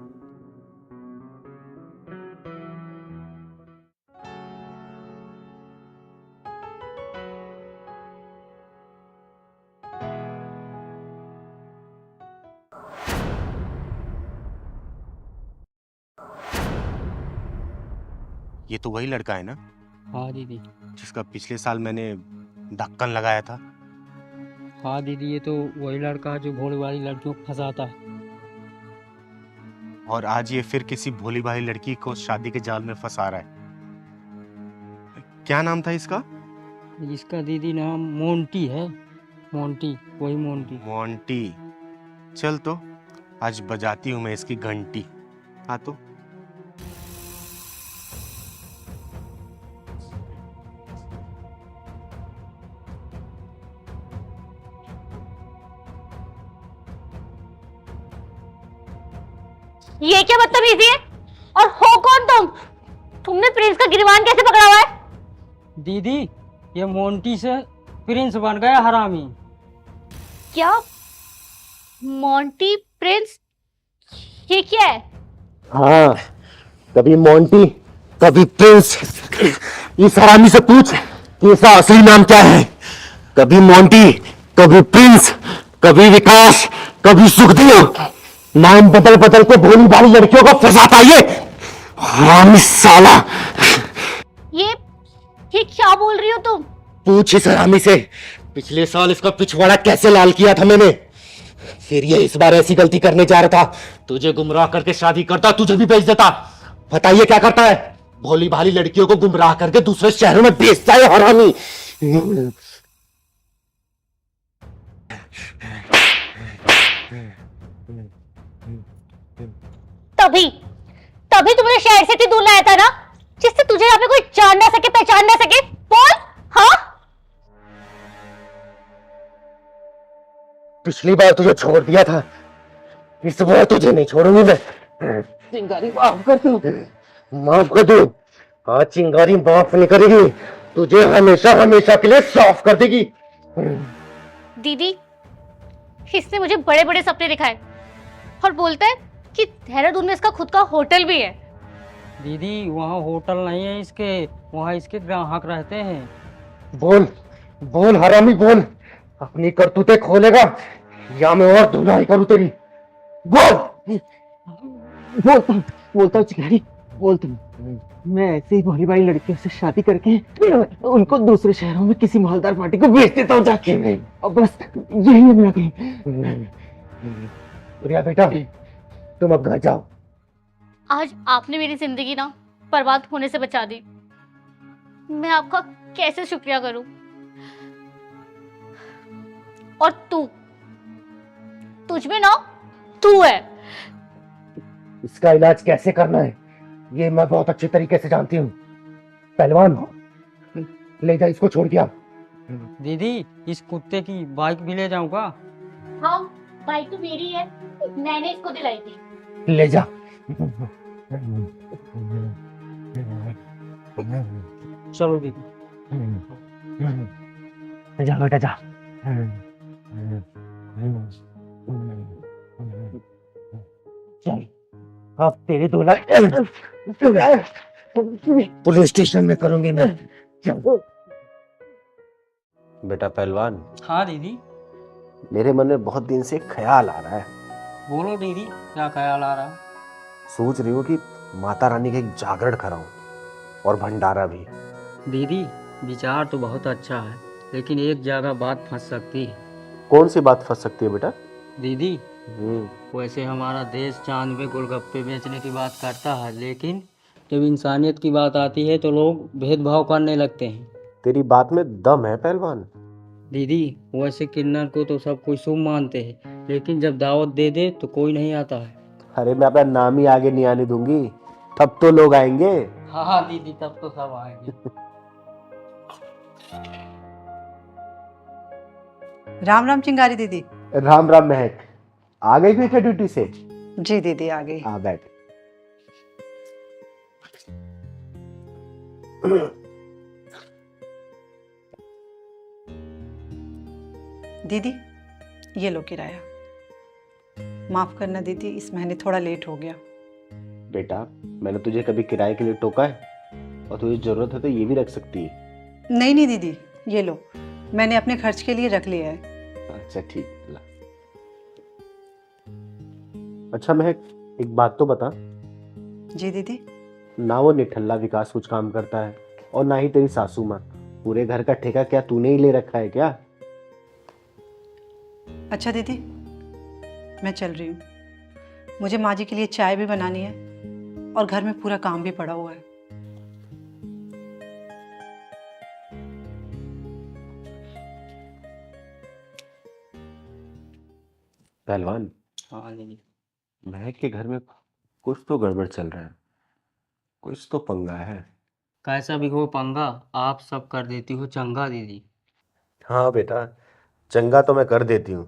ये तो वही लड़का है ना हाँ दीदी। जिसका पिछले साल मैंने ढक्कन लगाया था? हाँ दीदी, ये तो वही लड़का है जो भोली वाली लड़कियों को फंसाता है। और आज ये फिर किसी भोली भाली लड़की को शादी के जाल में फंसा रहा है। क्या नाम था इसका? इसका दीदी नाम मोंटी है। मोंटी, वही मोंटी। मोंटी। चल तो आज बजाती हूँ मैं इसकी घंटी। हाँ तो ये क्या बदतमीजी है? और हो कौन तुम? तुमने प्रिंस का गिरबान कैसे पकड़ा हुआ है? दीदी, ये मोंटी से प्रिंस बन गया हरामी। क्या? Monty Prince? ये क्या है? हाँ, कभी मोंटी कभी प्रिंस। इस हरामी से पूछ कि इसका असली नाम क्या है। कभी मोंटी कभी प्रिंस, कभी विकास, कभी सुखदेव। नाम बदल बदल के भोली भाली लड़कियों को फंसाता ये हरामी साला। ये क्या बोल रही हो तुम? पूछ इस हरामी से पिछले साल इसका पिछवाड़ा कैसे लाल किया था मैंने। फिर ये इस बार ऐसी गलती करने जा रहा था, तुझे गुमराह करके शादी करता, तुझे भी बेच देता। बताइए क्या करता है? भोली भाली लड़कियों को गुमराह करके दूसरे शहरों में बेचता है हरामी। तभी तभी तुमने शहर से इतनी दूर लाया था ना, जिससे तुझे यहाँ पे कोई जान ना सके, पहचान ना सके। बोल। हाँ, पिछली बार तुझे छोड़ दिया था, इस बार तुझे नहीं छोड़ूंगी मैं। चिंगारी माफ कर दो, माफ कर दो। हाँ, चिंगारी माफ नहीं करेगी, तुझे हमेशा हमेशा के लिए साफ कर देगी। दीदी, इसने मुझे बड़े बड़े सपने दिखाए और बोलता है कि देहरादून में इसका खुद का होटल भी है। दीदी, वहाँ होटल नहीं है इसके, वहाँ इसके ग्राहक रहते हैं। बोल बोल हरामी बोल, अपनी करतूतें खोलेगा या मैं और धुलाई करूं तेरी? बोल बोलता चिंगारी, बोलता मैं ऐसे ही भोली भाली लड़कियों से शादी करके उनको दूसरे शहरों में किसी मालदार पार्टी को बेच देता हूँ जाके। अब बस यही है मेरा काम। प्रिया बेटा, तुम अब घर जाओ। आज आपने मेरी जिंदगी ना बर्बाद होने से बचा दी। मैं आपका कैसे शुक्रिया करूं? और तुझ में ना तू है। इसका इलाज कैसे करना है ये मैं बहुत अच्छे तरीके से जानती हूँ। पहलवान, ले जा इसको, छोड़ दिया। दीदी, इस कुत्ते की बाइक भी ले जाऊंगा? हाँ, बाइक तो मेरी है, मैंने इसको दिलाई थी। ले जा। चलो दीदी। जा बेटा जा। चल, अब तेरी धुलाई पुलिस स्टेशन में करूंगी मैं। बेटा पहलवान, हाँ दीदी। मेरे मन में बहुत दिन से एक ख्याल आ रहा है। बोलो दीदी, क्या ख्याल आ रहा? सोच रही हूँ कि माता रानी का एक जागरण कराऊं और भंडारा भी। दीदी, विचार तो बहुत अच्छा है, लेकिन एक जगह बात फंस सकती है। कौन सी बात फंस सकती है बेटा? दीदी, वैसे हमारा देश चांद पे गोलगप्पे बेचने की बात करता है, लेकिन जब इंसानियत की बात आती है तो लोग भेदभाव करने लगते हैं। तेरी बात में दम है पहलवान। दीदी, वैसे किन्नर को तो सब कोई शुभ मानते हैं, लेकिन जब दावत दे दे तो कोई नहीं आता है। अरे मैं अपना नाम ही आगे नहीं आने दूंगी, तब तो लोग आएंगे। हाँ हाँ दीदी, तब तो सब आएंगे। राम राम चिंगारी दीदी। राम राम महक, आ गई बेटा ड्यूटी से? जी दीदी, आ गई। आ बैठ। दीदी, ये लो किराया। माफ करना दीदी, इस महीने थोड़ा लेट हो गया। बेटा, मैंने तुझे कभी किराए के लिए टोका है? और तुझे जरूरत है तो ये भी रख सकती है। नहीं नहीं दीदी, ये लो, मैंने अपने खर्च के लिए रख लिया है। अच्छा ठीक ला। अच्छा महक, एक बात तो बता, जी दीदी। ना वो निठल्ला विकास कुछ काम करता है और ना ही तेरी सासू माँ। पूरे घर का ठेका क्या तूने ही ले रखा है क्या? अच्छा दीदी, मैं चल रही हूँ। मुझे माँ जी के लिए चाय भी बनानी है और घर में पूरा काम भी पड़ा हुआ है। पहलवान, हाँ दीदी। महक के घर में कुछ तो गड़बड़ चल रहा है, कुछ तो पंगा है। कैसा भी हो पंगा, आप सब कर देती हो चंगा दीदी। हाँ बेटा, चंगा तो मैं कर देती हूँ,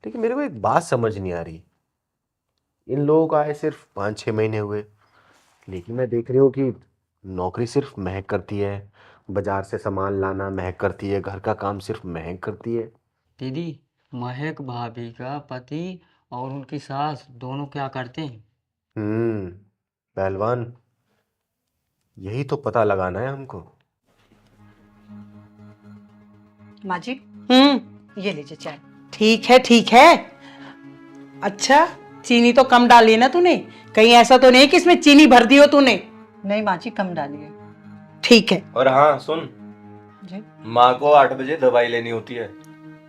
लेकिन मेरे को एक बात समझ नहीं आ रही। इन लोगों को आए सिर्फ 5-6 महीने हुए, लेकिन मैं देख रही हूँ कि नौकरी सिर्फ महक करती है, बाजार से सामान लाना महक करती है, घर का काम सिर्फ महक करती है। दीदी, महक भाभी का पति और उनकी सास दोनों क्या करते हैं? पहलवान, यही तो पता लगाना है हमको। माँ जी, ये लीजिए चाय। ठीक है ठीक है। अच्छा, चीनी तो कम डाली ना तूने? कहीं ऐसा तो नहीं कि इसमें चीनी भर दी हो तूने? नहीं माँ जी, कम डालिए। ठीक है। और हाँ सुन, जी। माँ को 8 बजे दवाई लेनी होती है,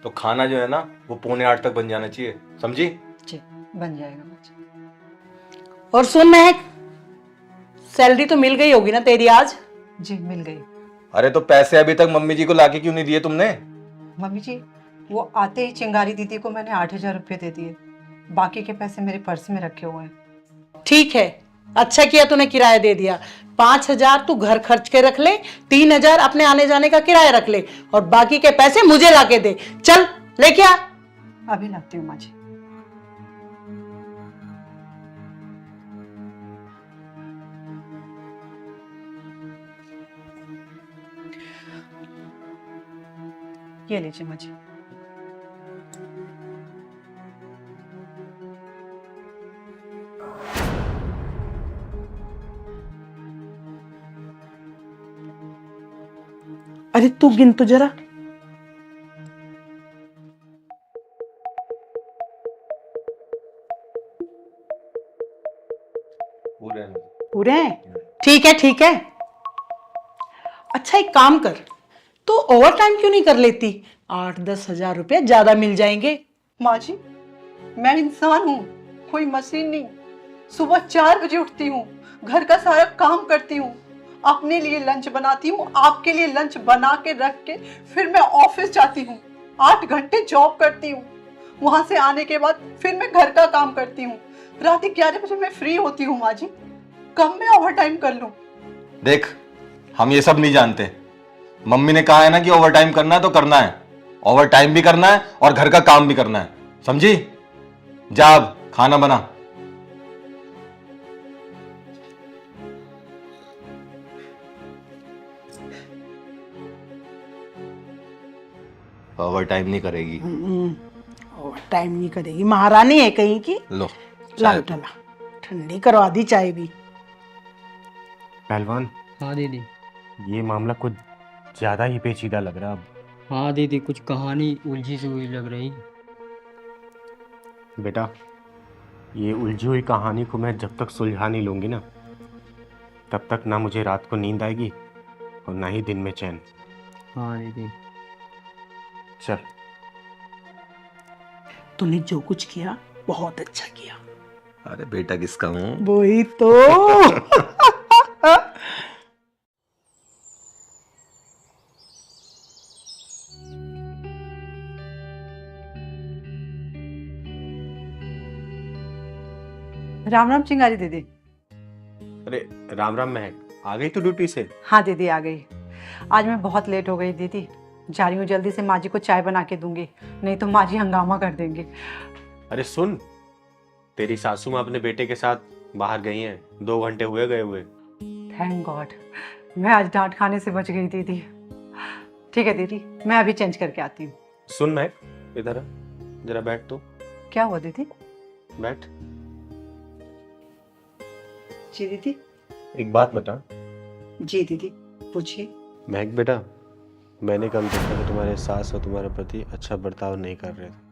तो खाना जो है ना वो 7:45 तक बन जाना चाहिए, समझी? जी, बन जाएगा माँ जी। और सुन महक, सैलरी तो मिल गई होगी ना तेरी आज? जी मिल गई। अरे तो पैसे अभी तक मम्मी जी को लाके क्यों नहीं दिए तुमने? मम्मी जी, वो आते ही चिंगारी दीदी को मैंने 8,000 रुपये दे दिए, बाकी के पैसे मेरे पर्स में रखे हुए हैं। ठीक है, अच्छा किया तूने किराया दे दिया। 5,000 तू घर खर्च के रख ले, 3,000 अपने आने जाने का किराया रख ले, और बाकी के पैसे मुझे लाके दे। चल लेके आ। अभी लाती हूँ माँ जी। ये लीजिए माँ जी। अरे तू गिन तो जरा। पूरे हैं? ठीक है ठीक है। अच्छा एक काम कर, तू ओवर टाइम क्यों नहीं कर लेती? 8-10 हजार रुपए ज्यादा मिल जाएंगे। माँ जी, मैं इंसान हूँ, कोई मशीन नहीं। सुबह 4 बजे उठती हूँ, घर का सारा काम करती हूँ, अपने लिए लंच बनाती हूँ, आपके लिए लंच बना के रख के फिर मैं ऑफिस जाती हूँ। 8 घंटे जॉब करती हूँ, वहां से आने के बाद फिर मैं घर का काम करती हूँ। रात 11 बजे मैं फ्री होती हूँ माँ जी, कब मैं ओवर टाइम कर लूँ? देख, हम ये सब नहीं जानते। मम्मी ने कहा है ना कि ओवर टाइम करना है तो करना है, ओवर टाइम भी करना है और घर का काम भी करना है, समझी? जा अब खाना बना। ओवर टाइम नहीं करेगी। ओवर टाइम नहीं करेगी, महारानी है कहीं की। लो ला बेटा ला, ठंडी करवा दी चाय भी। पहलवान, हाँ दीदी। ये मामला कुछ ज्यादा ही पेचीदा लग रहा है अब। हाँ दीदी, कुछ कहानी उलझी सी हुई लग रही। बेटा, ये उलझी हुई कहानी को मैं जब तक सुलझा नहीं लूंगी ना, तब तक ना मुझे रात को नींद आएगी और ना ही दिन में चैन। हाँ दीदी। चल। तूने जो कुछ किया बहुत अच्छा किया। अरे बेटा किसका हूँ? वही तो। राम राम चिंगारी दीदी। अरे राम राम महक, आ गई तू ड्यूटी से? हाँ दीदी आ गई। आज मैं बहुत लेट हो गई दीदी, जा रही हूँ जल्दी से माँ जी को चाय बना के दूंगी, नहीं तो माँ जी हंगामा कर देंगे। अरे सुन, तेरी सासू माँ अपने बेटे के साथ बाहर गई हैं, 2 घंटे हुए गए हुए। थैंक गॉड, मैं आज डांट खाने से बच गई दीदी। ठीक है दीदी, मैं अभी चेंज करके आती हूँ। सुन महक, इधर आ, जरा बैठ तो। क्या हुआ दीदी? बैठ। जी दीदी। एक बात बता। जी दीदी, पूछिए। महक बेटा, मैंने कम देखा कि तुम्हारे सास और तुम्हारे पति अच्छा बर्ताव नहीं कर रहे थे।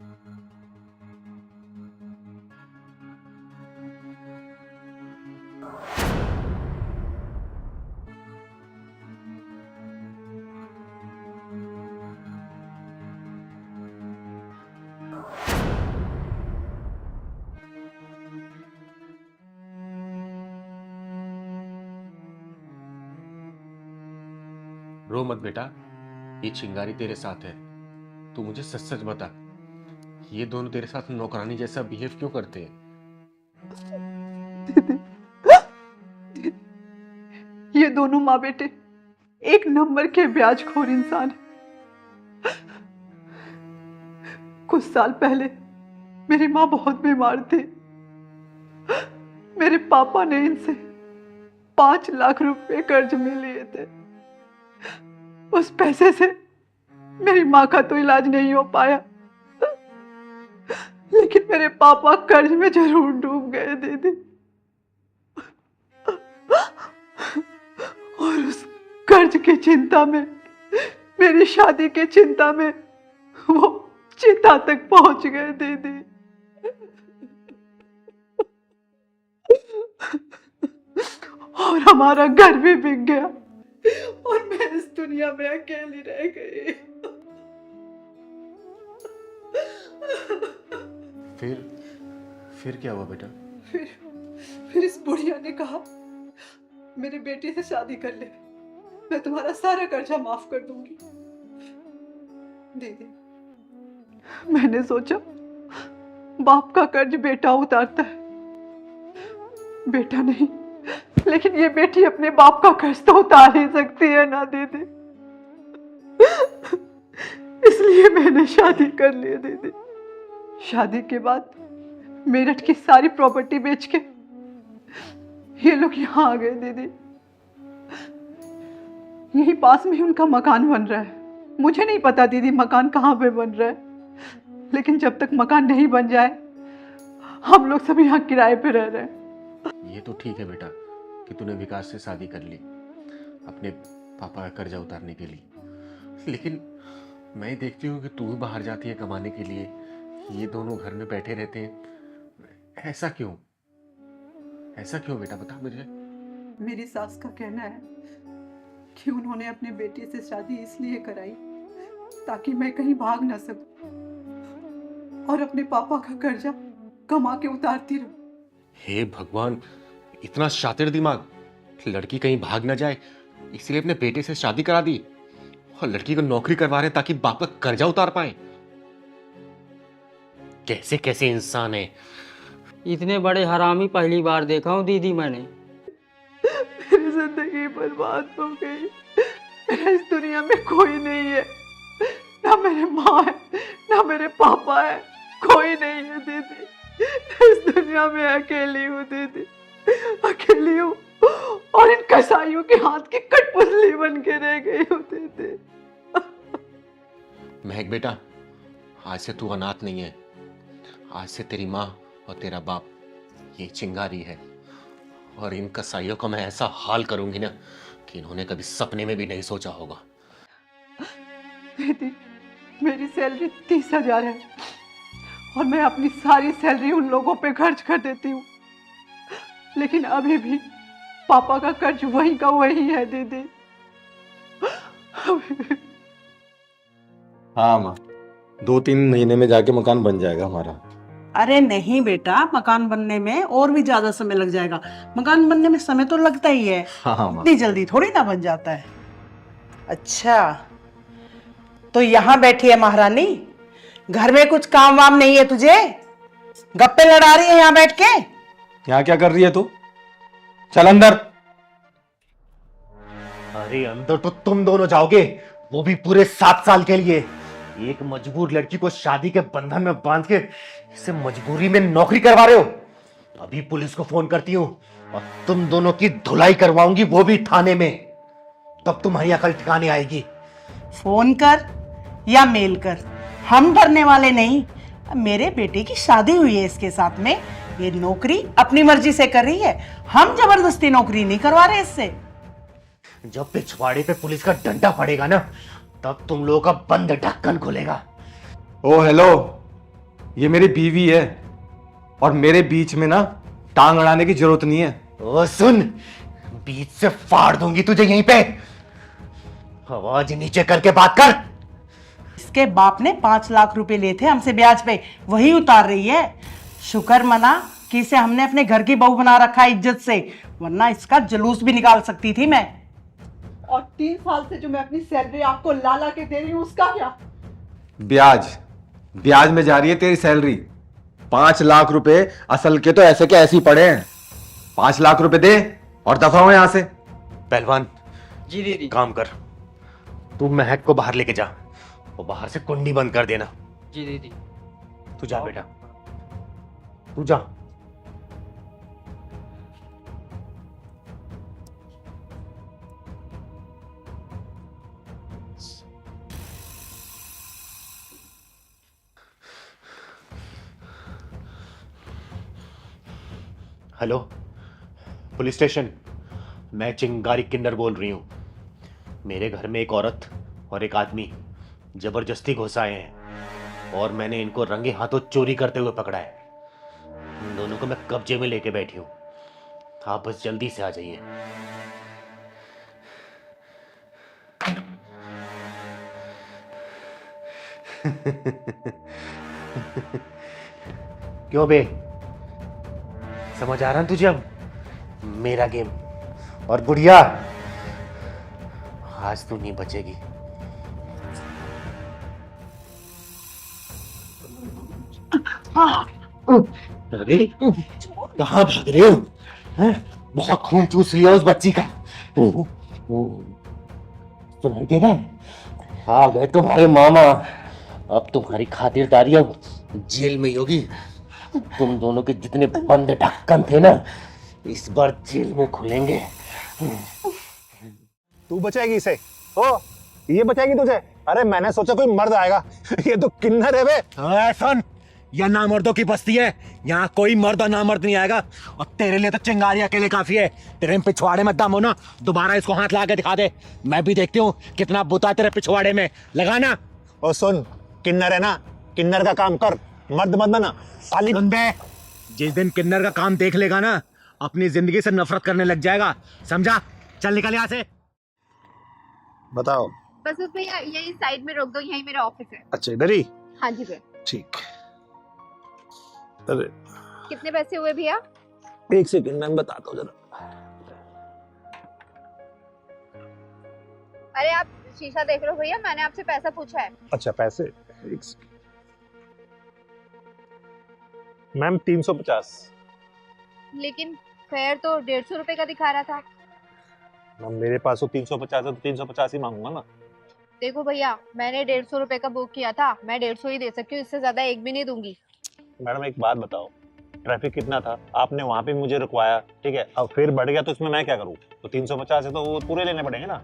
रो मत बेटा, ये चिंगारी तेरे साथ है। तू मुझे सच सच बता, ये दोनों तेरे साथ नौकरानी जैसा बिहेव क्यों करते हैं? ये दोनों माँ बेटे एक नंबर के ब्याजखोर इंसान हैं। कुछ साल पहले मेरी माँ बहुत बीमार थी। मेरे पापा ने इनसे 5 लाख रुपए कर्ज में लिए थे। उस पैसे से मेरी माँ का तो इलाज नहीं हो पाया, लेकिन मेरे पापा कर्ज में जरूर डूब गए दीदी। और उस कर्ज की चिंता में, मेरी शादी की चिंता में वो चिता तक पहुंच गए दीदी। और हमारा घर भी बिक गया और मैं इस दुनिया में अकेली रह गई। फिर क्या हुआ बेटा? फिर इस बुढ़िया ने कहा, मेरे बेटे से शादी कर ले, मैं तुम्हारा सारा कर्जा माफ कर दूंगी। दीदी, मैंने सोचा बाप का कर्ज बेटा उतारता है, बेटा नहीं, लेकिन ये बेटी अपने बाप का कर्ज तो उतार ही सकती है ना दीदी। इसलिए मैंने शादी कर ली दीदी। शादी के बाद मेरठ की सारी प्रॉपर्टी बेच के ये लोग यहाँ आ गए दीदी। यही पास में ही उनका मकान बन रहा है। मुझे नहीं पता दीदी मकान कहाँ पे बन रहा है, लेकिन जब तक मकान नहीं बन जाए हम लोग सब यहाँ किराए पे रह रहे हैं। ये तो ठीक है बेटा कि तूने विकास से शादी कर ली अपने पापा का कर्जा उतारने के लिए, लेकिन मैं देखती हूँ कि तू भी बाहर जाती है कमाने के लिए, ये दोनों घर में बैठे रहते हैं। ऐसा क्यों? ऐसा क्यों बेटा, बता मुझे। मेरी सास का कहना है कि उन्होंने अपने बेटे से शादी इसलिए कराई ताकि मैं कहीं भाग ना सकूं और अपने पापा का कर्जा कमा के उतारती रहूं। हे भगवान, इतना शातिर दिमाग! लड़की कहीं भाग ना जाए इसलिए अपने बेटे से शादी करा दी और लड़की को नौकरी करवा रहे ताकि बाप का कर्जा उतार पाए। कैसे कैसे इंसान है। इतने बड़े हरामी पहली बार देखा हूँ दीदी मैंने। मेरी जिंदगी बर्बाद हो गई। मेरा इस दुनिया में कोई नहीं है, ना मेरे माँ है ना मेरे पापा है, कोई नहीं है दीदी। इस दुनिया में अकेली हूँ दीदी, अकेली हूँ और इन कसाईयों के हाथ की कठपुतली बन के रह गई हूँ दीदी। महक बेटा, आज से तू अनाथ नहीं है। आज से तेरी माँ और तेरा बाप ये चिंगारी है और इन कसाईयों का मैं ऐसा हाल करूंगी ना कि इन्होंने कभी सपने में भी नहीं सोचा होगा। दीदी, मेरी सैलरी 30,000 है और मैं अपनी सारी सैलरी उन लोगों पे खर्च कर देती हूँ, लेकिन अभी भी पापा का कर्ज वही का वही है दीदी। हाँ माँ, 2-3 महीने में जाके मकान बन जाएगा हमारा। अरे नहीं बेटा, मकान बनने में और भी ज्यादा समय लग जाएगा। मकान बनने में समय तो लगता ही है, हाँ माँ। इतनी जल्दी थोड़ी ना बन जाता है। अच्छा, तो यहाँ बैठी है महारानी, घर में कुछ काम वाम नहीं है तुझे? गप्पे लड़ा रही है यहाँ बैठ के? यहाँ क्या कर रही है तू? चल अंदर। अरे अंदर तो तुम दोनों जाओगे, वो भी पूरे 7 साल के लिए। एक मजबूर लड़की को शादी के बंधन में बांध के इसे मजबूरी में नौकरी करवा रहे हो। अभी पुलिस को फोन करती हूँ और तुम दोनों की धुलाई करवाऊंगी, वो भी थाने में। तब तुम्हारी अकल ठिकाने आएगी। फोन कर या मेल कर, हम डरने वाले नहीं। मेरे बेटे की शादी हुई है इसके साथ में, ये नौकरी अपनी मर्जी से कर रही है, हम जबरदस्ती नौकरी नहीं करवा रहे इससे। जब पिछवाड़े पे पुलिस का डंडा पड़ेगा ना, तब तुम लोगों का बंद ढक्कन खुलेगा। ओ हेलो, ये मेरी बीवी है और मेरे बीच में ना टांग अड़ाने की जरूरत नहीं है। ओ सुन, बीच से फाड़ दूंगी तुझे यहीं पे। आवाज नीचे करके बात कर। इसके बाप ने 5 लाख रुपए लिए थे हमसे ब्याज पे, वही उतार रही है। शुक्र मना कि इसे हमने अपने घर की बहू बना रखा है इज्जत से, वरना इसका जुलूस भी निकाल सकती थी मैं। और 3 साल से जो मैं अपनी सैलरी आपको ला ला के दे रही हूँ, उसका क्या? ब्याज में जा रही है तेरी सैलरी। 5 लाख रुपए असल के तो ऐसे के ऐसे ही पड़े हैं। 5 लाख रुपए दे और दफा हो यहां से। पहलवान जी दीदी। काम कर, तू महक को बाहर लेके जा और बाहर से कुंडी बंद कर देना। जी दीदी। तू जा बेटा, तू जा। हेलो पुलिस स्टेशन, मैं चिंगारी किन्नर बोल रही हूं। मेरे घर में एक औरत और एक आदमी जबरदस्ती घुस आए हैं और मैंने इनको रंगे हाथों चोरी करते हुए पकड़ा है। इन दोनों को मैं कब्जे में लेके बैठी हूं। आप बस जल्दी से आ जाइए। क्यों बे, समझ आ रहा है तुझे अब मेरा गेम? और बुढ़िया, आज तू नहीं बचेगी। अरे कहाँ भाग रहे हो? हैं? बहुत खून चूस लिया उस बच्ची का। सुनाई दे रहा है? आ गए तुम्हारे मामा। अब तुम्हारी खातिरदारी अब जेल में ही होगी। तुम दोनों के जितने बंद ढक्कन थे ना, इस बार जेल में खुलेंगे। तू बचाएगी इसे? ओ, ये बचाएगी तुझे? अरे मैंने सोचा कोई मर्द आएगा, ये तो किन्नर है बे। सुन, यह नामर्दों की बस्ती है, यहाँ कोई मर्द और नामर्द नहीं आएगा। और तेरे लिए तो चिंगारी अकेले काफी है। तेरे पिछवाड़े में दम हो ना, दोबारा इसको हाथ ला के दिखा दे। मैं भी देखती हूँ कितना बुता तेरे पिछवाड़े में, लगाना। ओ सुन, किन्नर है ना, किन्नर का काम कर, मर्द मत बना। सुन बे, जिस दिन किन्नर का काम देख लेगा ना, अपनी जिंदगी से नफरत करने लग जाएगा, समझा? चल निकल यहाँ से। बताओ। बस उस भैया यही साइड में रोक दो, यही मेरा ऑफिस है। अच्छा इधर ही? हाँ जी भैया। ठीक। अरे कितने पैसे हुए भैया? 1 सेकंड मैं बताता हूँ जरा। अरे आप शीशा देख रहे हो भैया, मैंने आपसे पैसा पूछा है। अच्छा पैसे, 1 सेकंड। मैम 350। लेकिन फेयर तो 150 रुपए का दिखा रहा था। मैम मेरे पास तो 350 है, तो 350 ही मांगूंगा ना। देखो भैया, मैंने 150 रुपए का बुक किया था, मैं 150 ही दे सकती हूँ, इससे ज्यादा एक भी नहीं दूंगी। मैडम एक बात बताओ, ट्रैफिक कितना था? आपने वहाँ पे मुझे रुकवाया, ठीक है, अब फिर बढ़ गया तो इसमें मैं क्या करूँ? तो 350 है तो वो पूरे लेने पड़ेंगे ना।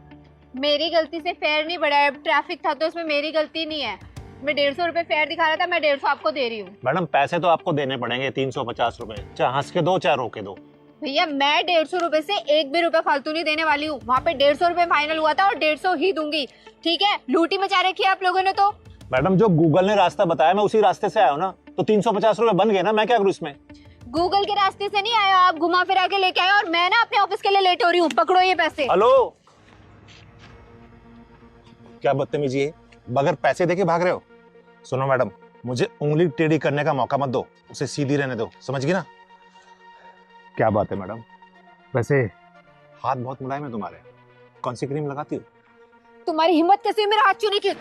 मेरी गलती से फेयर नहीं बढ़ा है, ट्रैफिक था तो इसमें मेरी गलती नहीं है। मैं 150 रुपए फेयर दिखा रहा था, मैं 150 आपको दे रही हूँ। मैडम पैसे तो आपको देने पड़ेंगे 350 रुपए, चाहे हंस के दो चाहे रो के दो। भैया मैं 150 रुपए से एक भी रुपए फालतू नहीं देने वाली हूँ। वहाँ पे 150 रुपए फाइनल हुआ था और 150 ही दूंगी, ठीक है? लूटी मचा रखी है आप लोगों ने तो। मैडम जो गूगल ने रास्ता बताया मैं उसी रास्ते से आया हूँ ना, तो 350 रुपए बन गए ना, मैं क्या करूँ इसमें? गूगल के रास्ते से नहीं आया, आप घुमा फिरा के लेके आए और मैं ना अपने ऑफिस के लिए लेट हो रही हूँ। पकड़ो ये पैसे। हेलो, क्या बदतमीजी है, बगैर पैसे देके भाग रहे हो? सुनो मैडम, मुझे उंगली टेढ़ी करने का मौका मत दो, उसे सीधी रहने दो, समझ गई ना? क्या बात है मैडम, वैसे हाथ बहुत मुलायम है तुम्हारे, कौन सी क्रीम लगाती हो? तुम्हारी हिम्मत कैसे हुई मेरा हाथ छूने की?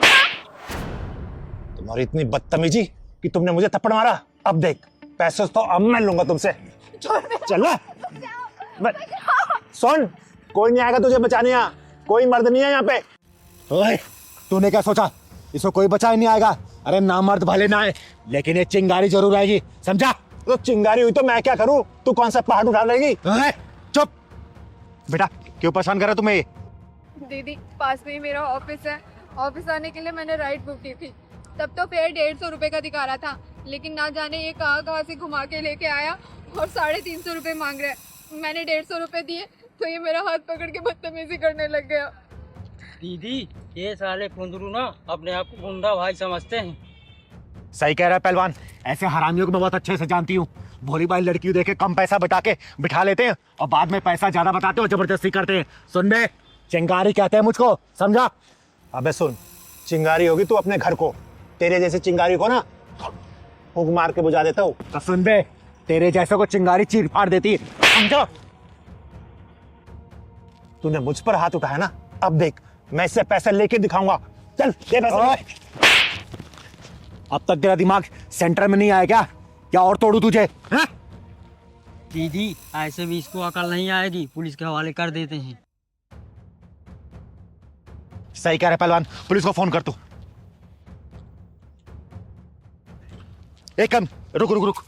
तुम्हारी इतनी बदतमीजी कि तुमने मुझे थप्पड़ मारा। अब देख, पैसे तो अब मैं लूंगा तुमसे। चल सुन, कोई नहीं आएगा तुझे बचाने, यहाँ कोई मर्द नहीं है यहाँ पे। ओए, तूने क्या सोचा इसको कोई बचा ही नहीं आएगा? अरे ना मर्द भले ना आए, लेकिन ये चिंगारी जरूर आएगी, समझा? तो चिंगारी हुई तो मैं क्या करूं? तू कौन सा पहाड़ उठा लेगी? चुप बेटा, क्यों परेशान कर रहा तुम्हें ये? दीदी पास में ही मेरा ऑफिस है, ऑफिस आने के लिए मैंने राइड बुक की थी, तब तो फेयर 150 रुपए का दिखा रहा था, लेकिन ना जाने ये कहाँ कहाँ से घुमा के लेके आया और 350 रुपये मांग रहा है। मैंने 150 रुपये दिए तो ये मेरा हाथ पकड़ के बदतमीजी करने लग गया। दीदी ये साले कुंदरू ना अपने आप को गुंडा भाई समझते हैं। सही कह रहा है पहलवान, ऐसे हरामियों को मैं बहुत अच्छे से जानती हूँ। भोली भाई लड़की देखे कम पैसा बता के बिठा लेते हैं और बाद में पैसा ज्यादा बताते हो, जबरदस्ती करते हैं। सुन बे, चिंगारी कहते हैं मुझको, समझा? अबे सुन, चिंगारी होगी तू अपने घर को, तेरे जैसे चिंगारी को ना फूंक मार के बुझा देता हूँ। तो सुन बे, तेरे जैसे को चिंगारी चीर फाड़ देती है, समझा? तूने मुझ पर हाथ उठाया ना, अब देख मैं इससे पैसे लेके दिखाऊंगा। चल दे पैसे। अब तक तेरा दिमाग सेंटर में नहीं आया क्या? क्या और तोड़ू तुझे? हाँ? दीदी ऐसे भी इसको अकल नहीं आएगी, पुलिस के हवाले कर देते हैं। सही कह रहा है पहलवान, पुलिस को फोन कर तू। एक कम रुक रुक रुक,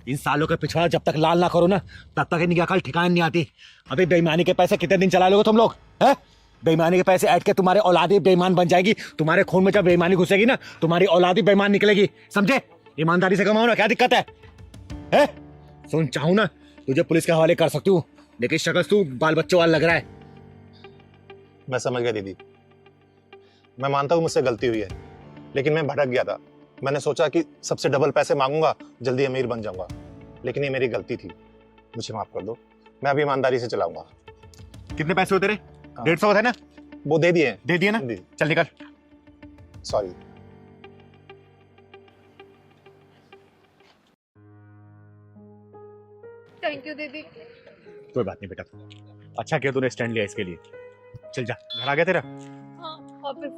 इन सालों का पिछवाड़ा जब तक लाल ना करो ना तब तक इनकी अकल ठिकाने नहीं आती। अभी बेईमानी के पैसे कितने दिन चला लोगे तुम लोग? हैं? बेईमानी के पैसे ऐड के तुम्हारे औलादी बेईमान बन जाएगी। तुम्हारे खून में जब बेईमानी घुसेगी ना तुम्हारी औलादी बेईमान निकलेगी, समझे? ईमानदारी से कमाओ ना, क्या दिक्कत है? सुन, चाहूं ना तुझे पुलिस के हवाले कर सकती हूँ, लेकिन शक्ल तू बाल बच्चों वाला लग रहा है। मैं समझ गया दीदी, मैं मानता हूँ मुझसे गलती हुई है, लेकिन मैं भटक गया था। मैंने सोचा कि सबसे डबल पैसे मांगूंगा जल्दी अमीर बन जाऊंगा, लेकिन ये मेरी गलती थी, मुझे माफ कर दो। मैं अभी ईमानदारी से चलाऊंगा। कितने पैसे हो तेरे? 150 थे ना? वो दे दिए। दे दिए ना? चल निकल। सॉरी। थैंक यू दीदी। कोई बात नहीं बेटा, अच्छा किया तूने स्टैंड लिया इसके लिए। चल जा, घर आ गया तेरा? हाँ, ऑफिस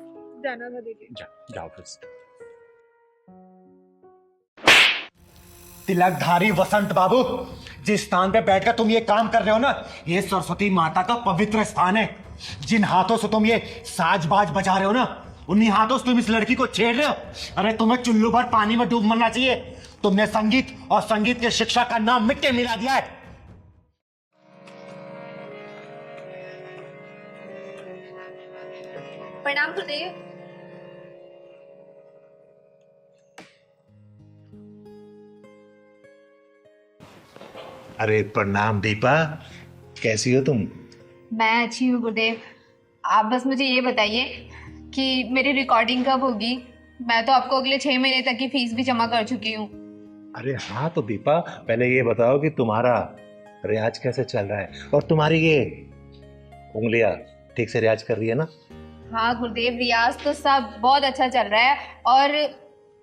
जाना था दीदी। जा ऑफिस। तिलकधारी वसंत बाबू, जिस स्थान पे बैठकर तुम ये काम कर रहे हो ना, ये सरस्वती माता का पवित्र स्थान है। जिन हाथों से तुम ये साज बाज बजा रहे हो ना, उन्हीं हाथों से तुम इस लड़की को छेड़ रहे हो। अरे तुम्हें चुल्लू भर पानी में डूब मरना चाहिए। तुमने संगीत और संगीत की शिक्षा का नाम मिट्टी मिला दिया है। प्रणाम गुरुदेव। अरे प्रणाम दीपा, कैसी हो तुम? मैं अच्छी हूँ गुरुदेव। आप बस मुझे ये बताइए कि मेरी रिकॉर्डिंग कब होगी? मैं तो आपको अगले 6 महीने तक की फीस भी जमा कर चुकी हूँ। अरे हाँ, तो दीपा पहले ये बताओ कि तुम्हारा रियाज कैसे चल रहा है, और तुम्हारी ये उंगलियां ठीक से रियाज कर रही है ना? हाँ गुरुदेव, रियाज तो सब बहुत अच्छा चल रहा है और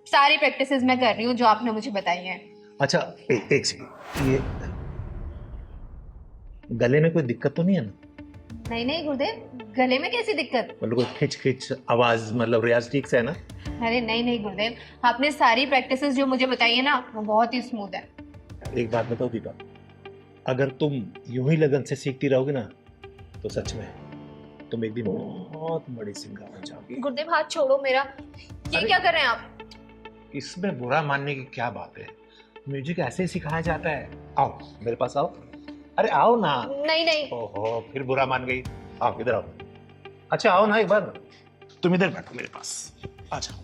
सारी प्रैक्टिसेस मैं कर रही हूँ जो आपने मुझे बताई हैं। अच्छा एक सेकंड, ये गले में कोई दिक्कत तो नहीं है ना? नहीं नहीं गुरुदेव, गले में कैसी दिक्कत? मतलब कोई खिंच खिंच आवाज, मतलब रियाज ठीक से है ना? अरे नहीं नहीं गुरुदेव, आपने सारी प्रैक्टिसेस जो मुझे बताई है ना वो बहुत ही स्मूथ है। एक बात बताओ दीपा, अगर तुम यूं ही लगन से सीखती रहोगे ना तो सच में तुम एक दिन बहुत बड़ी सिंगर बन जाओगी। गुरुदेव हाथ छोड़ो मेरा, ये क्या कर रहे हैं आप? इसमें बुरा मानने की क्या बात है, म्यूजिक ऐसे ही सिखाया जाता है। आओ मेरे पास आओ। अरे आओ ना। नहीं नहीं। ओहो, फिर बुरा मान गई। आओ इधर आओ। अच्छा आओ ना एक बार, तुम इधर बैठो मेरे पास, आ जाओ।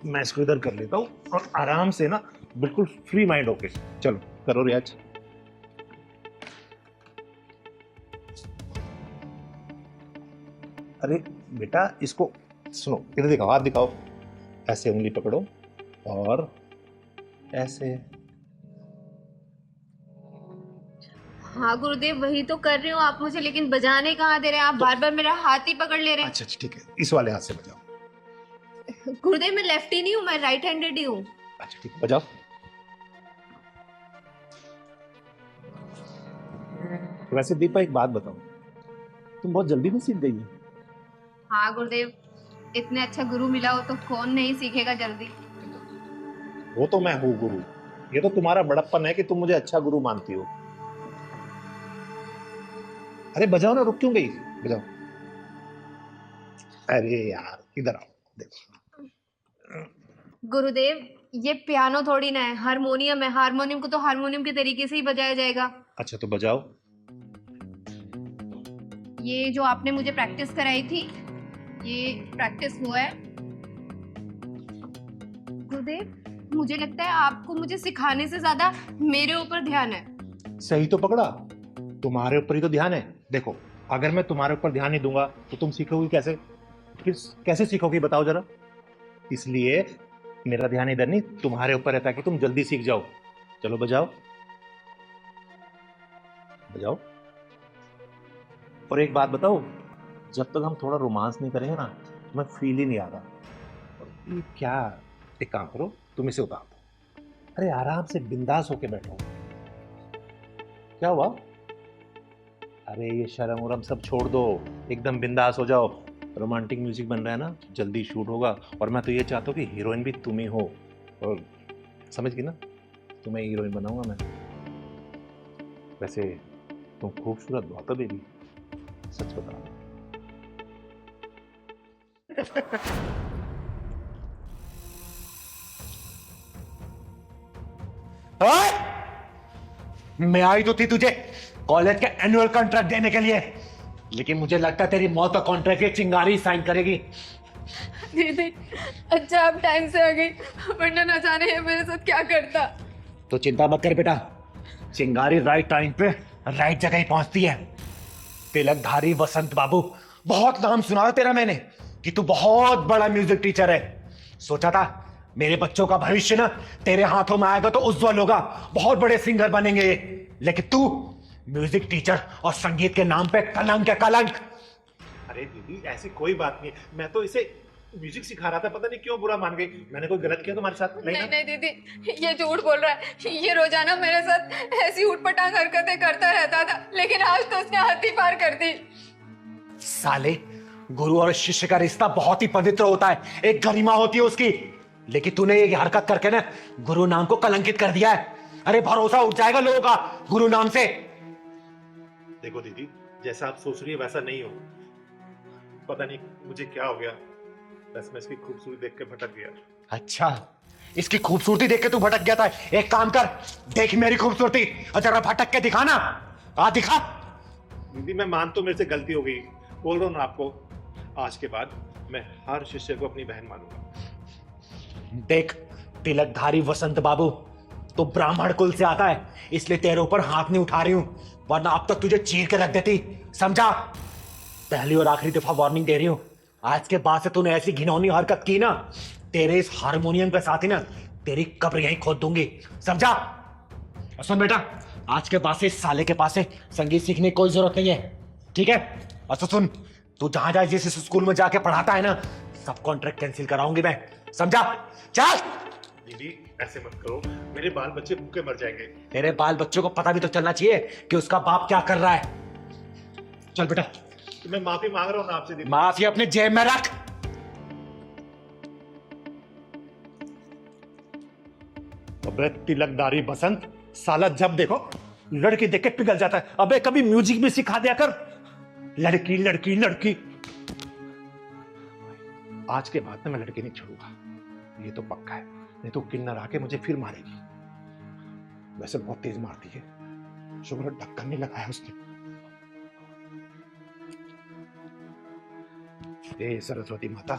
मैं इसको इधर कर लेता हूँ और आराम से ना बिल्कुल फ्री माइंड होके चलो करो रियाज। अरे बेटा इसको सुनो, इधर दिखाओ, हाथ दिखाओ, ऐसे उंगली पकड़ो और ऐसे। हाँ गुरुदेव वही तो कर रही हूँ, आप मुझे लेकिन बजाने कहाँ दे रहे हैं? आप बार बार मेरा हाथ ही पकड़ ले रहे हैं। अच्छा ठीक है, इस वाले हाथ से बजाओ। गुरुदेव मैं लेफ्ट ही नहीं हूँ, मैं राइट हैंडेड ही हूँ। अच्छा ठीक है, बजाओ। वैसे दीपा एक बात बताओ, तुम बहुत जल्दी में सीख गई हो। हाँ गुरुदेव, इतने अच्छा गुरु मिला हो तो कौन नहीं सीखेगा जल्दी। वो तो मैं हूँ गुरु, ये तो तुम्हारा बड़प्पन है कि तुम मुझे अच्छा गुरु मानती हो। अरे बजाओ ना, रुक क्यों गई? बजाओ। अरे यार इधर आओ, देखो। गुरुदेव ये पियानो थोड़ी ना है, हारमोनियम है। हारमोनियम को तो हारमोनियम के तरीके से ही बजाया जाएगा। अच्छा तो बजाओ। ये जो आपने मुझे प्रैक्टिस कराई थी, ये प्रैक्टिस हुआ है। गुरुदेव मुझे लगता है आपको मुझे सिखाने से ज्यादा मेरे ऊपर ध्यान है। सही तो पकड़ा, तुम्हारे ऊपर ही तो ध्यान है। देखो, अगर मैं तुम्हारे ऊपर ध्यान नहीं दूंगा तो तुम सीखोगी कैसे? फिर कैसे सीखोगी बताओ जरा। इसलिए मेरा ध्यान इधर नहीं, तुम्हारे ऊपर रहता है कि तुम जल्दी सीख जाओ। चलो बजाओ बजाओ। और एक बात बताओ, जब तक हम थोड़ा रोमांस नहीं करेंगे ना, मैं फील ही नहीं आ रहा। ये क्या, एक काम करो, तुम इसे उतार दो। अरे आराम से बिंदास होके बैठो। क्या हुआ? अरे ये शर्म उरम सब छोड़ दो, एकदम बिंदास हो जाओ। रोमांटिक म्यूजिक बन रहा है ना, जल्दी शूट होगा। और मैं तो ये चाहता हूँ कि हीरोइन भी तुम ही हो। और समझ गई ना, तुम्हें हीरोइन बनाऊंगा मैं। वैसे तुम खूबसूरत बहुत हो बेबी, सच बता रहा। मैं आई तो थी तुझे कॉलेज के एनुअल कॉन्ट्रैक्ट देने के लिए, लेकिन मुझे लगता है तेरी मौत का कॉन्ट्रैक्ट ये चिंगारी साइन करेगी। दीदी अच्छा आप टाइम से आ गई, वरना न जाने ये मेरे साथ क्या करता। तो चिंता मत कर बेटा, चिंगारी राइट टाइम पे राइट जगह ही पहुंचती है। तिलकधारी वसंत बाबू, बहुत नाम सुना है तेरा मैंने कि तू बहुत बड़ा म्यूजिक टीचर है। सोचा था मेरे बच्चों का भविष्य ना तेरे हाथों में आएगा तो उज्जवल होगा, बहुत बड़े सिंगर बनेंगे। लेकिन तू म्यूजिक टीचर और संगीत के नाम पे कलंक है, कलंक। अरे दीदी ऐसी कोई बात नहीं, मैं तो इसे म्यूजिक सिखा रहा था, पता नहीं क्यों बुरा मान गई। मैंने कोई गलत किया तुम्हारे साथ? नहीं नहीं दीदी, ये झूठ बोल रहा है। ये रोजाना मेरे साथ ऐसी उठपटांग हरकतें करता रहता था, लेकिन आज तो उसने हद ही पार कर दी। साले, गुरु और शिष्य का रिश्ता बहुत ही पवित्र होता है, एक गरिमा होती है उसकी। लेकिन तूने ये हरकत करके ना गुरु नाम को कलंकित कर दिया है। अरे भरोसा उठ जाएगा लोगों का गुरु नाम से। देखो दीदी, जैसा आप सोच रही है वैसा नहीं हो। पता नहीं मुझे क्या हो गया, बस मैं इसकी खूबसूरती देख के भटक गया। अच्छा, इसकी खूबसूरती देख के तू भटक गया था? एक काम कर, देख मेरी खूबसूरती और जरा भटक के दिखा ना। आ दिखा। दीदी मैं मान तो मेरे से गलती हो गई, बोल रहा हूँ ना आपको, आज के बाद मैं हर शिष्य को अपनी बहन मानूंगा। देख तिलकधारी वसंत बाबू, तो ब्राह्मण कुल से आता है, इसलिए तेरे ऊपर हाथ नहीं उठा रही हूं, वरना अब तक तुझे चीर के रख देती। समझा? पहली और आखिरी दफा वार्निंग दे रही हूं, आज के बाद से तूने ऐसी घिनौनी हरकत की ना, तेरे इस हारमोनियम के साथ ही ना तेरी कब्र यहीं खोद दूंगी। समझा? और सुन बेटा, आज के बाद से इस साले के पास से संगीत सीखने की कोई जरूरत नहीं है, ठीक है? और तो सुन, तू जहां जहां जिस स्कूल में जाके पढ़ाता है ना, सब कॉन्ट्रैक्ट कैंसिल कराऊंगी मैं। समझा? चल। दीदी ऐसे मत करो, मेरे बाल बच्चे भूखे मर जाएंगे। तेरे बाल बच्चों को पता भी तो चलना चाहिए कि उसका बाप क्या कर रहा है। चल बेटा, मैं माफी मांग रहा हूं ना आपसे। माफी अपने जेब में रख। अबे तिलकधारी बसंत, साला जब देखो लड़की देख के पिघल जाता है। अबे कभी म्यूजिक भी सिखा दिया कर। लड़की लड़की लड़की। आज के बाद मैं लड़की नहीं छोड़ूंगा, ये तो पक्का है। नहीं तो किन्नर आके मुझे फिर मारेगी। वैसे बहुत तेज मारती है, शुक्र ढक्कन नहीं लगाया उसने। हे सरस्वती माता,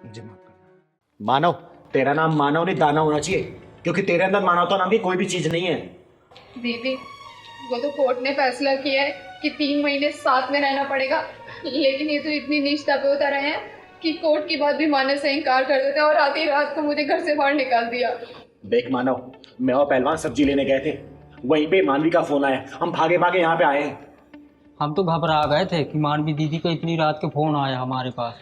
मुझे माफ करना। मानव, तेरा नाम मानव नहीं दानव होना चाहिए, क्योंकि तेरे अंदर मानवता नाम की कोई भी चीज नहीं है। दीदी वो तो कोर्ट ने फैसला किया है कि 3 महीने साथ में रहना पड़ेगा, लेकिन ये तो इतनी निष्ठा पे उतर रहे हैं कि कोर्ट की बात भी मानने से इनकार कर देते हैं और आधी रात को मुझे घर से बाहर निकाल दिया। देख मानव, मैं और पहलवान सब्जी लेने गए थे, वहीं पे मानवी का फोन आया, हम भागे भागे यहाँ पे आए हैं। हम तो घबरा गए थे कि मानवी दीदी का इतनी रात के फोन आया हमारे पास।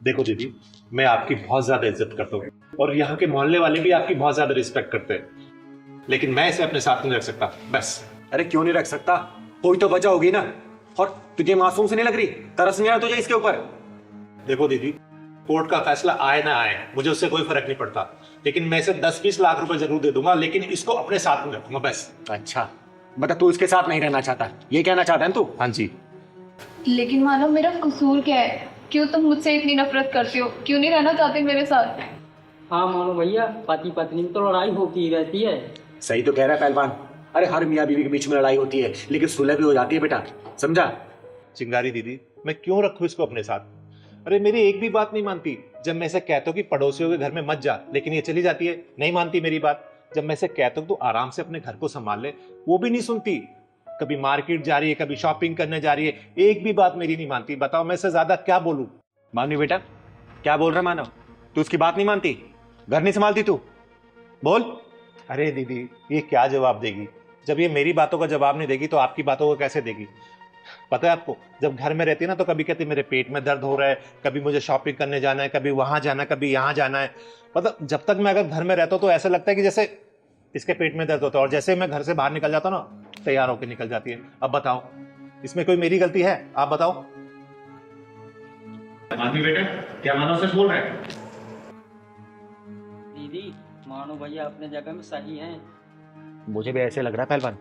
देखो दीदी, मैं आपकी बहुत ज्यादा इज्जत करता हूँ और यहाँ के मोहल्ले वाले भी आपकी बहुत ज्यादा रिस्पेक्ट करते हैं, लेकिन मैं इसे अपने साथ नहीं रख सकता बस। अरे क्यों नहीं रख सकता? कोई तो वजह होगी ना। और तुझे मासूम से नहीं लग रही? तरस नहीं आया तुझे इसके ऊपर? देखो दीदी, कोर्ट का फैसला आए ना आए मुझे उससे कोई फर्क नहीं पड़ता, लेकिन मैं इसे 10-20 लाख रुपए जरूर दे दूंगा, लेकिन इसको अपने साथ में रखूंगा बस। अच्छा, मतलब तू इसके साथ नहीं रहना चाहता, ये कहना चाहता है तू? हाँ जी। लेकिन मानो मेरा कसूर क्या है? क्यों तुम मुझसे इतनी नफरत करते हो? क्यों नहीं रहना चाहते मेरे साथ? हाँ मानो भैया, पति पत्नी में तो लड़ाई होती ही रहती है। सही तो कह रहा है पहलवान। अरे हर मियाँ बीवी के बीच में लड़ाई होती है, लेकिन सुलह भी हो जाती है बेटा, समझा? चिंगारी दीदी, मैं क्यों रखूं इसको अपने साथ? अरे मेरी एक भी बात नहीं मानती। जब मैं इसे कहता हूँ कि पड़ोसियों के घर में मत जा, लेकिन ये चली जाती है, नहीं मानती मेरी बात। जब मैं इसे कहता हूँ तो आराम से अपने घर को संभाल ले, वो भी नहीं सुनती। कभी मार्केट जा रही है, कभी शॉपिंग करने जा रही है, एक भी बात मेरी नहीं मानती। बताओ मैं इससे ज्यादा क्या बोलूं? मानवी बेटा, क्या बोल रहा मानव? तू उसकी बात नहीं मानती, घर नहीं संभालती तू? बोल। अरे दीदी, ये क्या जवाब देगी? जब ये मेरी बातों का जवाब नहीं देगी तो आपकी बातों को कैसे देगी? पता है आपको, जब घर में रहती है ना तो कभी कहती मेरे पेट में दर्द हो रहा है, कभी मुझे शॉपिंग करने जाना है, कभी वहां जाना है, कभी यहाँ जाना है। मतलब जब तक मैं अगर घर में रहता हूँ तो ऐसा लगता है कि जैसे इसके पेट में दर्द होता है, और जैसे मैं घर से बाहर निकल जाता हूँ ना, तैयार होकर निकल जाती है। अब बताओ, इसमें कोई मेरी गलती है? आप बताओ। मानवी बेटा, क्या मानव सच बोल रहा है? दीदी मानो भैया अपने जगह में सही हैं। मुझे भी ऐसे लग रहा है पहलवान।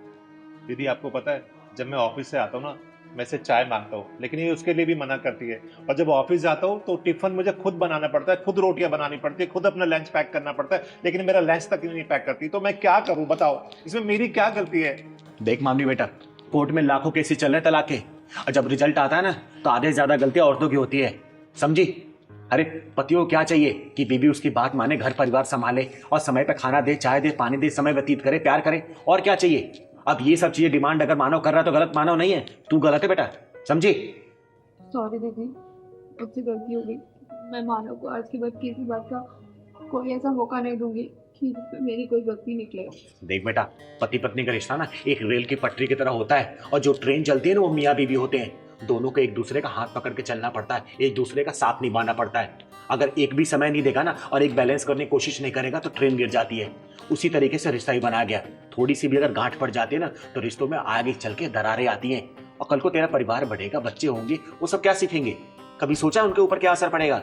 दीदी आपको पता है, जब मैं ऑफिस से आता हूँ ना, मैं इसे चाय मांगता हूँ, लेकिन ये उसके लिए भी मना करती है। और जब ऑफिस जाता हूँ तो टिफिन मुझे खुद बनाना पड़ता है, खुद रोटियां बनानी पड़ती है, खुद अपना लंच पैक करना पड़ता है, लेकिन मेरा लंच तक नहीं पैक करती। तो मैं क्या करूँ बताओ, इसमें मेरी क्या गलती है? देख मानवी बेटा, कोर्ट में लाखों केसेस चल रहे तलाक के, और जब रिजल्ट आता है ना तो आधे से ज्यादा गलतियां औरतों की होती है, समझी? अरे पतियों को क्या चाहिए कि बीबी उसकी बात माने, घर परिवार संभाले और समय पे खाना दे, चाय दे, पानी दे, समय व्यतीत करे, प्यार करे, और क्या चाहिए? अब ये सब चीजें डिमांड अगर मानव कर रहा है तो गलत मानव नहीं है, तू गलत है बेटा, समझी? सॉरी दीदी, मुझसे गलती हो गई। मैं मानव को आज के बाद किसी बात का कोई ऐसा मौका नहीं दूंगी कि मेरी कोई गलती निकले। देख बेटा, पति पत्नी का रिश्ता ना एक रेल की पटरी की तरह होता है, और जो ट्रेन चलती है ना वो मियाँ बीवी होते हैं। दोनों को एक दूसरे का हाथ पकड़ के चलना पड़ता है, एक दूसरे का साथ निभाना पड़ता है। अगर एक भी समय नहीं देगा ना और एक बैलेंस करने की कोशिश नहीं करेगा तो ट्रेन गिर जाती है। उसी तरीके से रिश्ता ही बनाया गया। थोड़ी सी भी अगर गांठ पड़ जाती है ना तो रिश्तों में आगे चल के दरारें आती हैं, और कल को तेरा परिवार बढ़ेगा, बच्चे होंगे, वो सब क्या सीखेंगे? कभी सोचा उनके ऊपर क्या असर पड़ेगा?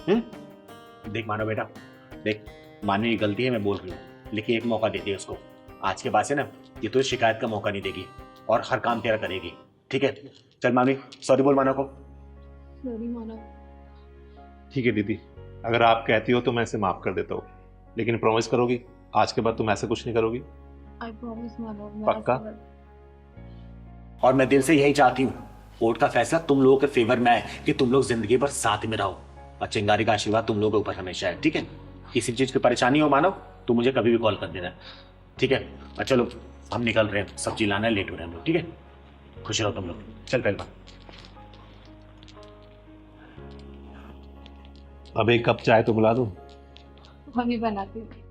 देख मानो बेटा, देख मानने की गलती है, मैं बोल रही हूँ, लेकिन एक मौका देती है उसको। आज के बाद से ना ये तो शिकायत का मौका नहीं देगी और हर काम तेरा करेगी, ठीक है? चल मामी, सॉरी बोल मानव को। सॉरी मानव। ठीक है दीदी, अगर आप कहती हो तो मैं इसे माफ कर देता हूँ, लेकिन प्रॉमिस करोगी आज के बाद तुम ऐसे कुछ नहीं करोगी? आई प्रॉमिस मानव। पक्का? और मैं दिल से यही चाहती हूँ, कोर्ट का फैसला तुम लोगों के फेवर में है कि तुम लोग जिंदगी भर साथ में रहो, और चिंगारी का आशीर्वाद तुम लोगों के ऊपर हमेशा है, ठीक है? किसी चीज की परेशानी हो मानव तो मुझे कभी भी कॉल कर देना, ठीक है? और चलो हम निकल रहे हैं, सब्जी लाना है, लेट हो रहे हैं हम लोग, ठीक है? खुश रहो तुम लोग। चल पहलवान। अब एक कप चाय तो बुला दो। हम ही बनाते हैं।